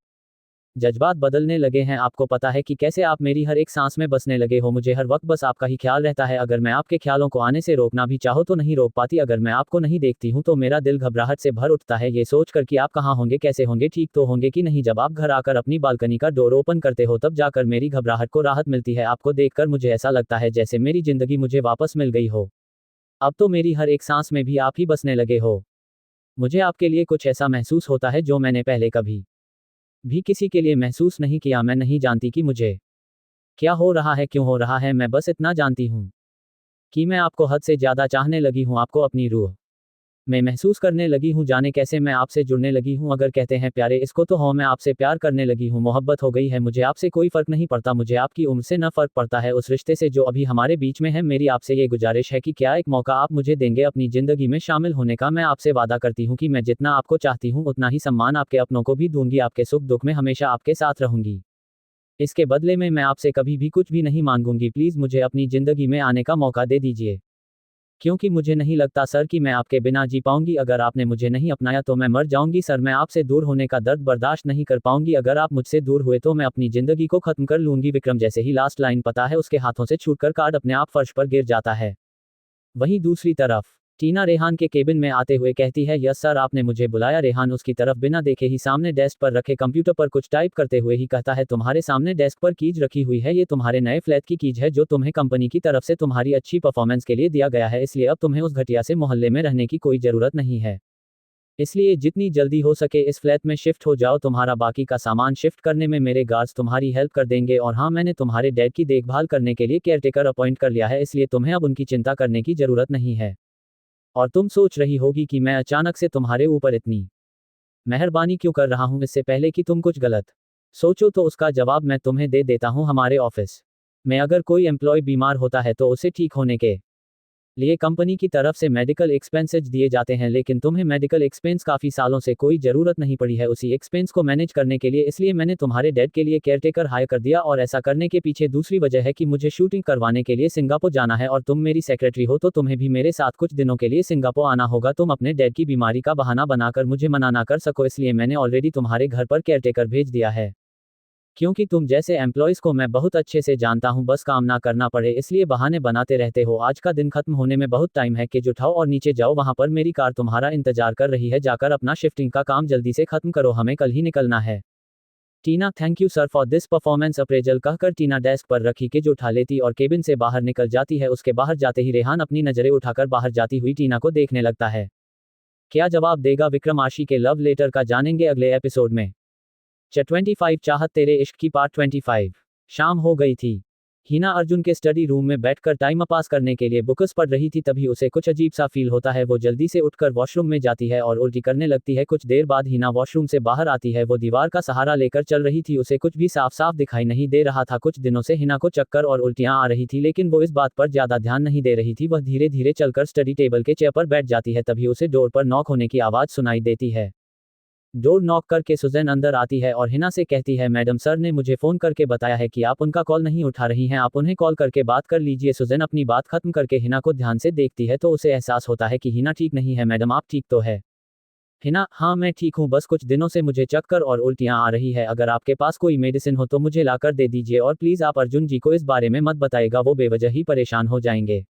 जज्बात बदलने लगे हैं। आपको पता है कि कैसे आप मेरी हर एक सांस में बसने लगे हो। मुझे हर वक्त बस आपका ही ख्याल रहता है। अगर मैं आपके ख्यालों को आने से रोकना भी चाहो तो नहीं रोक पाती। अगर मैं आपको नहीं देखती हूँ तो मेरा दिल घबराहट से भर उठता है, ये सोचकर कि आप कहाँ होंगे, कैसे होंगे, ठीक तो होंगे कि नहीं। जब आप घर आकर अपनी बालकनी का डोर ओपन करते हो तब जाकर मेरी घबराहट को राहत मिलती है। आपको देखकर मुझे ऐसा लगता है जैसे मेरी जिंदगी मुझे वापस मिल गई हो। अब तो मेरी हर एक सांस में भी आप ही बसने लगे हो। मुझे आपके लिए कुछ ऐसा महसूस होता है जो मैंने पहले कभी भी किसी के लिए महसूस नहीं किया। मैं नहीं जानती कि मुझे क्या हो रहा है, क्यों हो रहा है, मैं बस इतना जानती हूँ कि मैं आपको हद से ज्यादा चाहने लगी हूँ। आपको अपनी रूह मैं महसूस करने लगी हूँ, जाने कैसे मैं आपसे जुड़ने लगी हूँ। अगर कहते हैं प्यारे इसको तो हो, मैं आपसे प्यार करने लगी हूँ। मोहब्बत हो गई है मुझे आपसे, कोई फर्क नहीं पड़ता मुझे आपकी उम्र से, न फर्क पड़ता है उस रिश्ते से जो अभी हमारे बीच में है। मेरी आपसे ये गुजारिश है कि क्या एक मौका आप मुझे देंगे अपनी जिंदगी में शामिल होने का। मैं आपसे वादा करती हूँ कि मैं जितना आपको चाहती हूँ उतना ही सम्मान आपके अपनों को भी दूंगी। आपके सुख दुख में हमेशा आपके साथ रहूंगी। इसके बदले में मैं आपसे कभी भी कुछ भी नहीं मांगूंगी। प्लीज मुझे अपनी जिंदगी में आने का मौका दे दीजिए, क्योंकि मुझे नहीं लगता सर कि मैं आपके बिना जी पाऊंगी। अगर आपने मुझे नहीं अपनाया तो मैं मर जाऊंगी सर। मैं आपसे दूर होने का दर्द बर्दाश्त नहीं कर पाऊंगी। अगर आप मुझसे दूर हुए तो मैं अपनी जिंदगी को खत्म कर लूंगी। विक्रम जैसे ही लास्ट लाइन पता है उसके हाथों से छूटकर कार्ड अपने आप फर्श पर गिर जाता है। वहीं दूसरी तरफ टीना रेहान के केबिन में आते हुए कहती है, यस सर आपने मुझे बुलाया। रेहान उसकी तरफ बिना देखे ही सामने डेस्क पर रखे कंप्यूटर पर कुछ टाइप करते हुए ही कहता है, तुम्हारे सामने डेस्क पर कीज रखी हुई है, ये तुम्हारे नए फ्लैट की कीज है जो तुम्हें कंपनी की तरफ से तुम्हारी अच्छी परफॉर्मेंस के लिए दिया गया है। इसलिए अब तुम्हें उस घटिया से मोहल्ले में रहने की कोई जरूरत नहीं है। इसलिए जितनी जल्दी हो सके इस फ्लैट में शिफ्ट हो जाओ। तुम्हारा बाकी का सामान शिफ्ट करने में मेरे गार्ड्स तुम्हारी हेल्प कर देंगे। और हाँ, मैंने तुम्हारे डैड की देखभाल करने के लिए केयरटेकर अपॉइंट कर लिया है, इसलिए तुम्हें अब उनकी चिंता करने की जरूरत नहीं है। और तुम सोच रही होगी कि मैं अचानक से तुम्हारे ऊपर इतनी मेहरबानी क्यों कर रहा हूं इससे पहले कि तुम कुछ गलत सोचो, तो उसका जवाब मैं तुम्हें दे देता हूं। हमारे ऑफिस में अगर कोई एम्प्लॉय बीमार होता है तो उसे ठीक होने के लिए कंपनी की तरफ से मेडिकल एक्सपेंसेज दिए जाते हैं, लेकिन तुम्हें मेडिकल एक्सपेंस काफ़ी सालों से कोई ज़रूरत नहीं पड़ी है उसी एक्सपेंस को मैनेज करने के लिए, इसलिए मैंने तुम्हारे डैड के लिए केयरटेकर हायर कर दिया। और ऐसा करने के पीछे दूसरी वजह है कि मुझे शूटिंग करवाने के लिए सिंगापुर जाना है और तुम मेरी सेक्रेटरी हो तो तुम्हें भी मेरे साथ कुछ दिनों के लिए सिंगापुर आना होगा। तुम अपने डैड की बीमारी का बहाना बनाकर मुझे मना ना कर सको, इसलिए मैंने ऑलरेडी तुम्हारे घर पर केयरटेकर भेज दिया है। क्योंकि तुम जैसे एम्प्लॉयज़ को मैं बहुत अच्छे से जानता हूं, बस काम ना करना पड़े इसलिए बहाने बनाते रहते हो। आज का दिन खत्म होने में बहुत टाइम है, कि उठाओ और नीचे जाओ, वहां पर मेरी कार तुम्हारा इंतजार कर रही है, जाकर अपना शिफ्टिंग का काम जल्दी से खत्म करो, हमें कल ही निकलना है। Tina, thank you sir for this performance appraisal कहकर टीना डेस्क पर रखी केज उठा लेती और केबिन से बाहर निकल जाती है। उसके बाहर जाते ही रेहान अपनी नजरें उठाकर बाहर जाती हुई टीना को देखने लगता है। क्या जवाब देगा विक्रम आशी के लव लेटर का, जानेंगे अगले एपिसोड में। 25 चाहत तेरे इश्क की पार्ट 25। शाम हो गई थी। हिना अर्जुन के स्टडी रूम में बैठकर टाइम पास करने के लिए बुक्स पढ़ रही थी, तभी उसे कुछ अजीब सा फील होता है। वो जल्दी से उठकर वॉशरूम में जाती है और उल्टी करने लगती है। कुछ देर बाद हिना वॉशरूम से बाहर आती है। वो दीवार का सहारा लेकर चल रही थी, उसे कुछ भी साफ साफ दिखाई नहीं दे रहा था। कुछ दिनों से हिना को चक्कर और उल्टियां आ रही थी, लेकिन वो इस बात पर ज्यादा ध्यान नहीं दे रही थी। वह धीरे धीरे चलकर स्टडी टेबल के चेयर पर बैठ जाती है, तभी उसे डोर पर नॉक होने की आवाज सुनाई देती है। डोर नॉक करके सुजैन अंदर आती है और हिना से कहती है, मैडम सर ने मुझे फोन करके बताया है कि आप उनका कॉल नहीं उठा रही हैं, आप उन्हें कॉल करके बात कर लीजिए। सुजैन अपनी बात खत्म करके हिना को ध्यान से देखती है तो उसे एहसास होता है कि हिना ठीक नहीं है। मैडम आप ठीक तो है? हिना, हाँ मैं ठीक हूँ, बस कुछ दिनों से मुझे चक्कर और उल्टियाँ आ रही है। अगर आपके पास कोई मेडिसिन हो तो मुझे लाकर दे दीजिए और प्लीज़ आप अर्जुन जी को इस बारे में मत बताइएगा, वो बेवजह ही परेशान हो जाएंगे।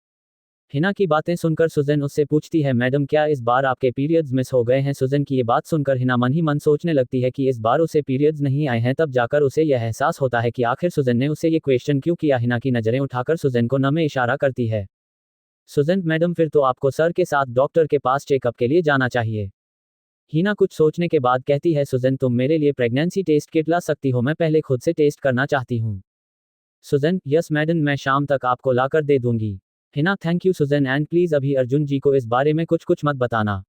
हिना की बातें सुनकर सुजैन उससे पूछती है, मैडम क्या इस बार आपके पीरियड्स मिस हो गए हैं? सुजैन की ये बात सुनकर हिना मन ही मन सोचने लगती है कि इस बार उसे पीरियड्स नहीं आए हैं। तब जाकर उसे यह एहसास होता है कि आखिर सुजैन ने उसे ये क्वेश्चन क्यों किया। हिना की नज़रें उठाकर सुजैन को न में इशारा करती है। सुजैन, मैडम फिर तो आपको सर के साथ डॉक्टर के पास चेकअप के लिए जाना चाहिए। हिना कुछ सोचने के बाद कहती है, सुजैन तुम मेरे लिए प्रेगनेंसी टेस्ट किट ला सकती हो, मैं पहले खुद से टेस्ट करना चाहती हूँ। सुजैन, यस मैडम, मैं शाम तक आपको लाकर दे दूंगी। Hina, thank you Suzanne, and please अभी अर्जुन जी को इस बारे में कुछ मत बताना।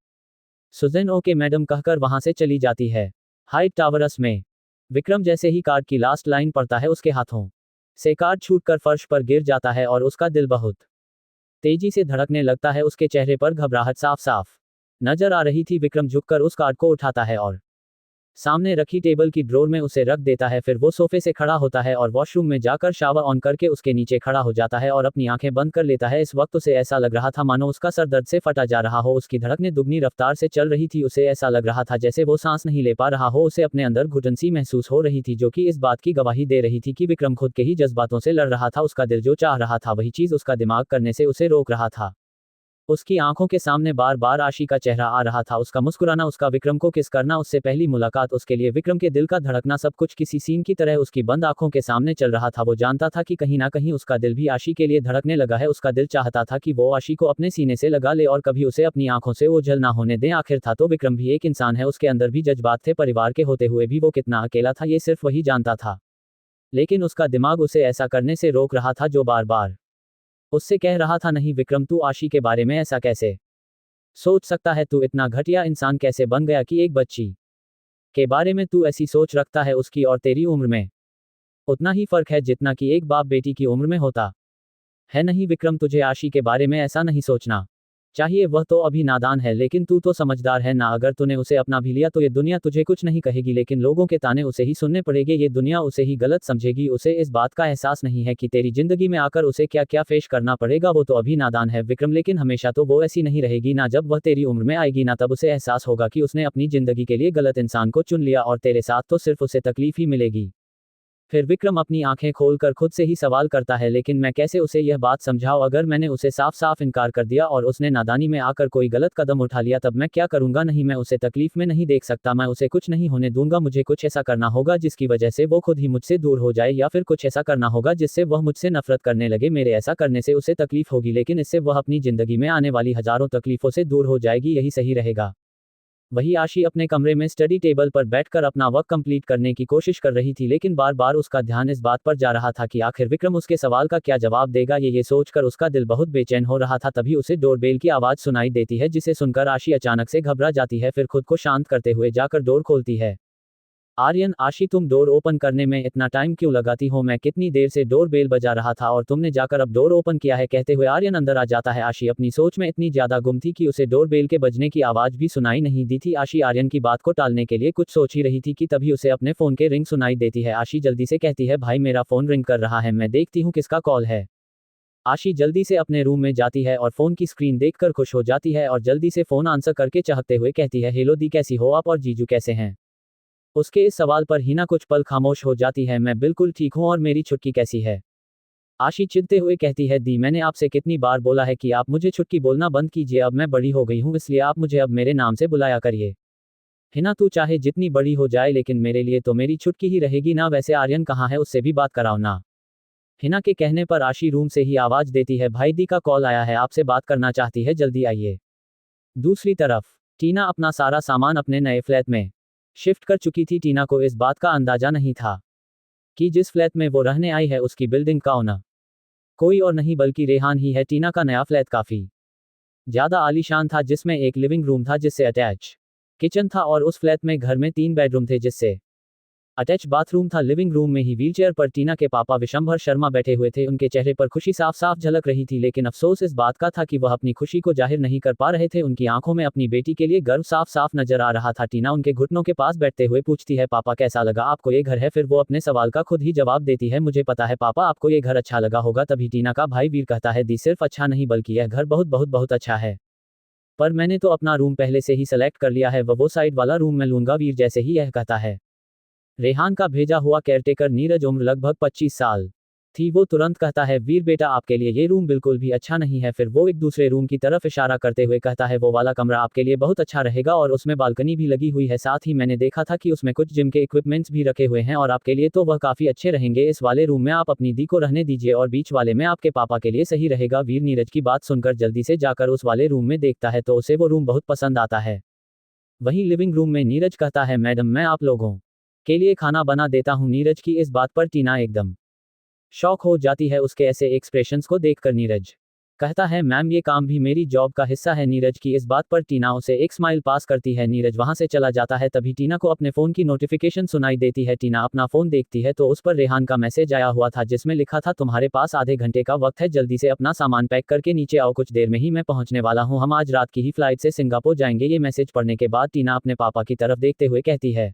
सुजैन, ओके मैडम कहकर वहां से चली जाती है। हाइट टावरस में विक्रम जैसे ही कार्ड की लास्ट लाइन पढ़ता है, उसके हाथों से कार्ड छूटकर फर्श पर गिर जाता है और उसका दिल बहुत तेजी से धड़कने लगता है। उसके चेहरे पर घबराहट साफ साफ नजर आ रही थी। विक्रम झुककर उस कार्ड को उठाता है और सामने रखी टेबल की ड्रॉर में उसे रख देता है। फिर वो सोफे से खड़ा होता है और वॉशरूम में जाकर शावर ऑन करके उसके नीचे खड़ा हो जाता है और अपनी आंखें बंद कर लेता है। इस वक्त उसे ऐसा लग रहा था मानो उसका सर दर्द से फटा जा रहा हो। उसकी धड़कनें दुगनी रफ्तार से चल रही थी। उसे ऐसा लग रहा था जैसे वो सांस नहीं ले पा रहा हो। उसे अपने अंदर घुटन सी महसूस हो रही थी, जो कि इस बात की गवाही दे रही थी कि विक्रम खुद के ही जज्बातों से लड़ रहा था। उसका दिल जो चाह रहा था वही चीज उसका दिमाग करने से उसे रोक रहा था। उसकी आंखों के सामने बार बार आशी का चेहरा आ रहा था, उसका मुस्कुराना, उसका विक्रम को किस करना, उससे पहली मुलाकात, उसके लिए विक्रम के दिल का धड़कना, सब कुछ किसी सीन की तरह उसकी बंद आंखों के सामने चल रहा था। वो जानता था कि कहीं ना कहीं उसका दिल भी आशी के लिए धड़कने लगा है। उसका दिल चाहता था कि वो आशी को अपने सीने से लगा ले और कभी उसे अपनी आंखों से ओझल ना होने दें। आखिर था तो विक्रम भी एक इंसान है, उसके अंदर भी जज्बात थे। परिवार के होते हुए भी वो कितना अकेला था, ये सिर्फ वही जानता था। लेकिन उसका दिमाग उसे ऐसा करने से रोक रहा था, जो बार बार उससे कह रहा था, नहीं विक्रम, तू आशी के बारे में ऐसा कैसे सोच सकता है? तू इतना घटिया इंसान कैसे बन गया कि एक बच्ची के बारे में तू ऐसी सोच रखता है? उसकी और तेरी उम्र में उतना ही फर्क है जितना कि एक बाप बेटी की उम्र में होता है। नहीं विक्रम, तुझे आशी के बारे में ऐसा नहीं सोचना चाहिए। वह तो अभी नादान है, लेकिन तू तो समझदार है ना। अगर तूने उसे अपना भी लिया तो ये दुनिया तुझे कुछ नहीं कहेगी, लेकिन लोगों के ताने उसे ही सुनने पड़ेंगे। ये दुनिया उसे ही गलत समझेगी। उसे इस बात का एहसास नहीं है कि तेरी जिंदगी में आकर उसे क्या क्या फेस करना पड़ेगा। वो तो अभी नादान है विक्रम, लेकिन हमेशा तो वो ऐसी नहीं रहेगी ना। जब वह तेरी उम्र में आएगी ना, तब उसे एहसास होगा कि उसने अपनी जिंदगी के लिए गलत इंसान को चुन लिया और तेरे साथ तो सिर्फ उसे तकलीफ ही मिलेगी। फिर विक्रम अपनी आंखें खोलकर खुद से ही सवाल करता है, लेकिन मैं कैसे उसे यह बात समझाऊं? अगर मैंने उसे साफ साफ इनकार कर दिया और उसने नादानी में आकर कोई गलत कदम उठा लिया, तब मैं क्या करूंगा? नहीं, मैं उसे तकलीफ में नहीं देख सकता, मैं उसे कुछ नहीं होने दूंगा। मुझे कुछ ऐसा करना होगा जिसकी वजह से वो खुद ही मुझसे दूर हो जाए, या फिर कुछ ऐसा करना होगा जिससे वह मुझसे नफरत करने लगे। मेरे ऐसा करने से उसे तकलीफ होगी, लेकिन इससे वह अपनी जिंदगी में आने वाली हजारों तकलीफों से दूर हो जाएगी। यही सही रहेगा। वही आशी अपने कमरे में स्टडी टेबल पर बैठकर अपना वर्क कंप्लीट करने की कोशिश कर रही थी, लेकिन बार बार उसका ध्यान इस बात पर जा रहा था कि आखिर विक्रम उसके सवाल का क्या जवाब देगा। ये सोचकर उसका दिल बहुत बेचैन हो रहा था। तभी उसे डोरबेल की आवाज सुनाई देती है, जिसे सुनकर आशी अचानक से घबरा जाती है। फिर खुद को शांत करते हुए जाकर डोर खोलती है। आर्यन, आशी तुम डोर ओपन करने में इतना टाइम क्यों लगाती हो? मैं कितनी देर से डोर बेल बजा रहा था और तुमने जाकर अब डोर ओपन किया है। कहते हुए आर्यन अंदर आ जाता है। आशी अपनी सोच में इतनी ज्यादा गुम थी कि उसे डोर बेल के बजने की आवाज भी सुनाई नहीं दी थी। आशी आर्यन की बात को टालने के लिए कुछ सोच ही रही थी कि तभी उसे अपने फोन के रिंग सुनाई देती है। आशी जल्दी से कहती है, भाई मेरा फोन रिंग कर रहा है, मैं देखती हूँ किसका कॉल है। आशी जल्दी से अपने रूम में जाती है और फोन की स्क्रीन देखकर खुश हो जाती है और जल्दी से फोन आंसर करके चाहते हुए कहती है, हेलो दी, कैसी हो आप और जीजू कैसे हैं? उसके इस सवाल पर हिना कुछ पल खामोश हो जाती है। मैं बिल्कुल ठीक हूँ, और मेरी छुटकी कैसी है? आशी चिढ़ते हुए कहती है, दी मैंने आपसे कितनी बार बोला है कि आप मुझे छुटकी बोलना बंद कीजिए। अब मैं बड़ी हो गई हूँ, इसलिए आप मुझे अब मेरे नाम से बुलाया करिए। हिना, तू चाहे जितनी बड़ी हो जाए लेकिन मेरे लिए तो मेरी छुटकी ही रहेगी ना। वैसे आर्यन कहाँ है, उससे भी बात कराओ ना। हिना के कहने पर आशी रूम से ही आवाज देती है, भाई दी का कॉल आया है, आपसे बात करना चाहती है, जल्दी आइए। दूसरी तरफ टीना अपना सारा सामान अपने नए फ्लैट में शिफ्ट कर चुकी थी। टीना को इस बात का अंदाजा नहीं था कि जिस फ्लैट में वो रहने आई है उसकी बिल्डिंग का ओनर कोई और नहीं बल्कि रेहान ही है। टीना का नया फ्लैट काफी ज्यादा आलीशान था, जिसमें एक लिविंग रूम था जिससे अटैच किचन था, और उस फ्लैट में घर में 3 बेडरूम थे जिससे अटैच बाथरूम था। लिविंग रूम में ही व्हीलचेयर पर टीना के पापा विशंभर शर्मा बैठे हुए थे। उनके चेहरे पर खुशी साफ साफ झलक रही थी, लेकिन अफसोस इस बात का था कि वह अपनी खुशी को जाहिर नहीं कर पा रहे थे। उनकी आंखों में अपनी बेटी के लिए गर्व साफ साफ नजर आ रहा था। टीना उनके घुटनों के पास बैठते हुए पूछती है, पापा कैसा लगा आपको ये घर है? फिर वो अपने सवाल का खुद ही जवाब देती है, मुझे पता है पापा आपको ये घर अच्छा लगा होगा। तभी टीना का भाई वीर कहता है, दी सिर्फ अच्छा नहीं बल्कि यह घर बहुत बहुत बहुत अच्छा है, पर मैंने तो अपना रूम पहले से ही सेलेक्ट कर लिया है, वो साइड वाला रूम मैं लूंगा। वीर जैसे ही यह कहता है, रेहान का भेजा हुआ केयरटेकर नीरज, उम्र लगभग 25 साल थी, वो तुरंत कहता है, वीर बेटा आपके लिए ये रूम बिल्कुल भी अच्छा नहीं है। फिर वो एक दूसरे रूम की तरफ इशारा करते हुए कहता है, वो वाला कमरा आपके लिए बहुत अच्छा रहेगा और उसमें बालकनी भी लगी हुई है। साथ ही मैंने देखा था कि उसमें कुछ जिम के इक्विपमेंट्स भी रखे हुए हैं और आपके लिए तो वह काफी अच्छे रहेंगे। इस वाले रूम में आप अपनी दी को रहने दीजिए और बीच वाले में आपके पापा के लिए सही रहेगा। वीर नीरज की बात सुनकर जल्दी से जाकर उस वाले रूम में देखता है तो उसे वो रूम बहुत पसंद आता है। वहीं लिविंग रूम में नीरज कहता है, मैडम मैं आप लोगों के लिए खाना बना देता हूँ। नीरज की इस बात पर टीना एकदम शॉक हो जाती है उसके ऐसे एक्सप्रेशंस को देखकर। नीरज कहता है, मैम ये काम भी मेरी जॉब का हिस्सा है। नीरज की इस बात पर टीना उसे एक स्माइल पास करती है। नीरज वहां से चला जाता है। तभी टीना को अपने फोन की नोटिफिकेशन सुनाई देती है। टीना अपना फोन देखती है तो उस पर रेहान का मैसेज आया हुआ था जिसमें लिखा था, तुम्हारे पास आधे घंटे का वक्त है, जल्दी से अपना सामान पैक करके नीचे आओ, कुछ देर में ही मैं पहुंचने वाला हूं, हम आज रात की ही फ्लाइट से सिंगापुर जाएंगे। ये मैसेज पढ़ने के बाद टीना अपने पापा की तरफ देखते हुए कहती है,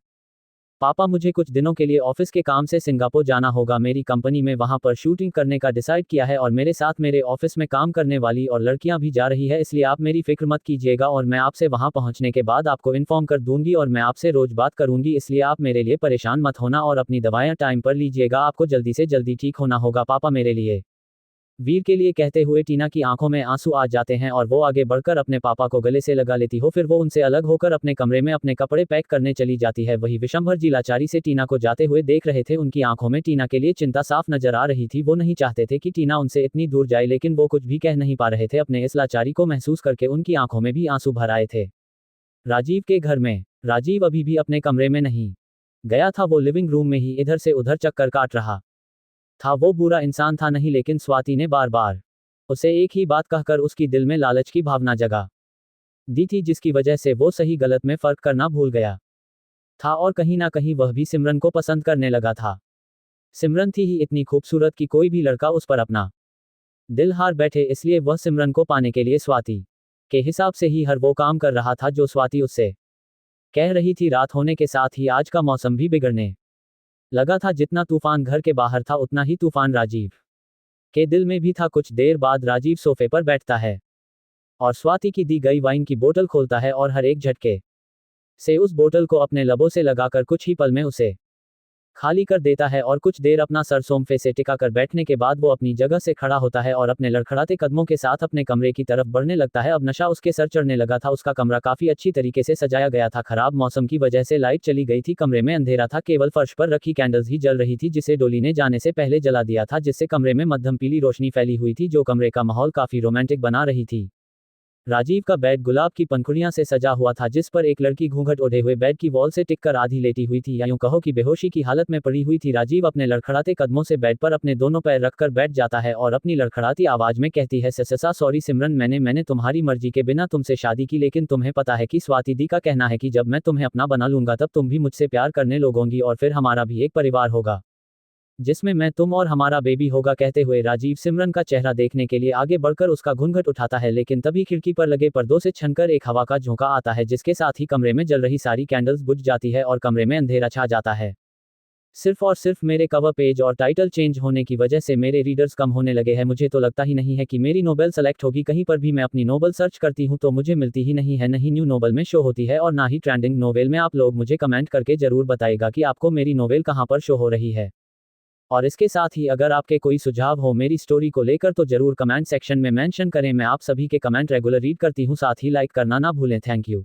पापा मुझे कुछ दिनों के लिए ऑफिस के काम से सिंगापुर जाना होगा। मेरी कंपनी में वहां पर शूटिंग करने का डिसाइड किया है और मेरे साथ मेरे ऑफिस में काम करने वाली और लड़कियां भी जा रही है, इसलिए आप मेरी फिक्र मत कीजिएगा और मैं आपसे वहां पहुंचने के बाद आपको इन्फॉर्म कर दूंगी और मैं आपसे रोज बात करूंगी, इसलिए आप मेरे लिए परेशान मत होना और अपनी दवाएं टाइम पर लीजिएगा, आपको जल्दी से जल्दी ठीक होना होगा पापा मेरे लिए। वीर के लिए कहते हुए टीना की आंखों में आंसू आ जाते हैं और वो आगे बढ़कर अपने पापा को गले से लगा लेती हो। फिर वो उनसे अलग होकर अपने कमरे में अपने कपड़े पैक करने चली जाती है। वही विशंभर जी लाचारी से टीना को जाते हुए देख रहे थे। उनकी आंखों में टीना के लिए चिंता साफ नजर आ रही थी। वो नहीं चाहते थे कि टीना उनसे इतनी दूर जाए, लेकिन वो कुछ भी कह नहीं पा रहे थे। अपने इस लाचारी को महसूस करके उनकी आंखों में भी आंसू भर आए थे। राजीव के घर में राजीव अभी भी अपने कमरे में नहीं गया था। वो लिविंग रूम में ही इधर से उधर चक्कर काट रहा था। वो बुरा इंसान था नहीं, लेकिन स्वाति ने बार बार उसे एक ही बात कहकर उसकी दिल में लालच की भावना जगा दी थी, जिसकी वजह से वो सही गलत में फर्क करना भूल गया था और कहीं ना कहीं वह भी सिमरन को पसंद करने लगा था। सिमरन थी ही इतनी खूबसूरत कि कोई भी लड़का उस पर अपना दिल हार बैठे, इसलिए वह सिमरन को पाने के लिए स्वाति के हिसाब से ही हर वो काम कर रहा था जो स्वाति उससे कह रही थी। रात होने के साथ ही आज का मौसम भी बिगड़ने लगा था। जितना तूफान घर के बाहर था उतना ही तूफान राजीव के दिल में भी था। कुछ देर बाद राजीव सोफे पर बैठता है और स्वाति की दी गई वाइन की बोतल खोलता है और हर एक झटके से उस बोतल को अपने लबों से लगाकर कुछ ही पल में उसे खाली कर देता है और कुछ देर अपना सर सोफे से टिका कर बैठने के बाद वो अपनी जगह से खड़ा होता है और अपने लड़खड़ाते कदमों के साथ अपने कमरे की तरफ बढ़ने लगता है। अब नशा उसके सर चढ़ने लगा था। उसका कमरा काफी अच्छी तरीके से सजाया गया था। खराब मौसम की वजह से लाइट चली गई थी, कमरे में अंधेरा था, केवल फर्श पर रखी कैंडल्स ही जल रही थी जिसे डोली ने जाने से पहले जला दिया था, जिससे कमरे में मध्यम पीली रोशनी फैली हुई थी जो कमरे का माहौल काफी रोमांटिक बना रही थी। राजीव का बेड गुलाब की पंखुड़ियां से सजा हुआ था जिस पर एक लड़की घूंघट ओढ़े हुए बेड की वॉल से टिककर आधी लेटी हुई थी या यूं कहो कि बेहोशी की हालत में पड़ी हुई थी। राजीव अपने लड़खड़ाते कदमों से बेड पर अपने दोनों पैर रखकर बैठ जाता है और अपनी लड़खड़ाती आवाज में कहती है, ससा सॉरी सिमरन, मैंने तुम्हारी मर्जी के बिना तुमसे शादी की, लेकिन तुम्हें पता है कि स्वाति दी का कहना है कि जब मैं तुम्हें अपना बना लूंगा तब तुम भी मुझसे प्यार करने लगोगी और फिर हमारा भी एक परिवार होगा जिसमें मैं, तुम और हमारा बेबी होगा। कहते हुए राजीव सिमरन का चेहरा देखने के लिए आगे बढ़कर उसका घूंघट उठाता है, लेकिन तभी खिड़की पर लगे पर्दों से छनकर एक हवा का झोंका आता है जिसके साथ ही कमरे में जल रही सारी कैंडल्स बुझ जाती है और कमरे में अंधेरा छा जाता है। सिर्फ और सिर्फ मेरे कवर पेज और टाइटल चेंज होने की वजह से मेरे रीडर्स कम होने लगे हैं। मुझे तो लगता ही नहीं है कि मेरी नोवेल सेलेक्ट होगी। कहीं पर भी मैं अपनी नोवेल सर्च करती हूँ तो मुझे मिलती ही नहीं है, नहीं न्यू नोवेल में शो होती है और ना ही ट्रेंडिंग नोवेल में। आप लोग मुझे कमेंट करके जरूर बताइएगा कि आपको मेरी नोवेल कहाँ पर शो हो रही है। और इसके साथ ही अगर आपके कोई सुझाव हो मेरी स्टोरी को लेकर तो जरूर कमेंट सेक्शन में मेंशन करें। मैं आप सभी के कमेंट रेगुलर रीड करती हूँ, साथ ही लाइक करना ना भूलें। Thank you.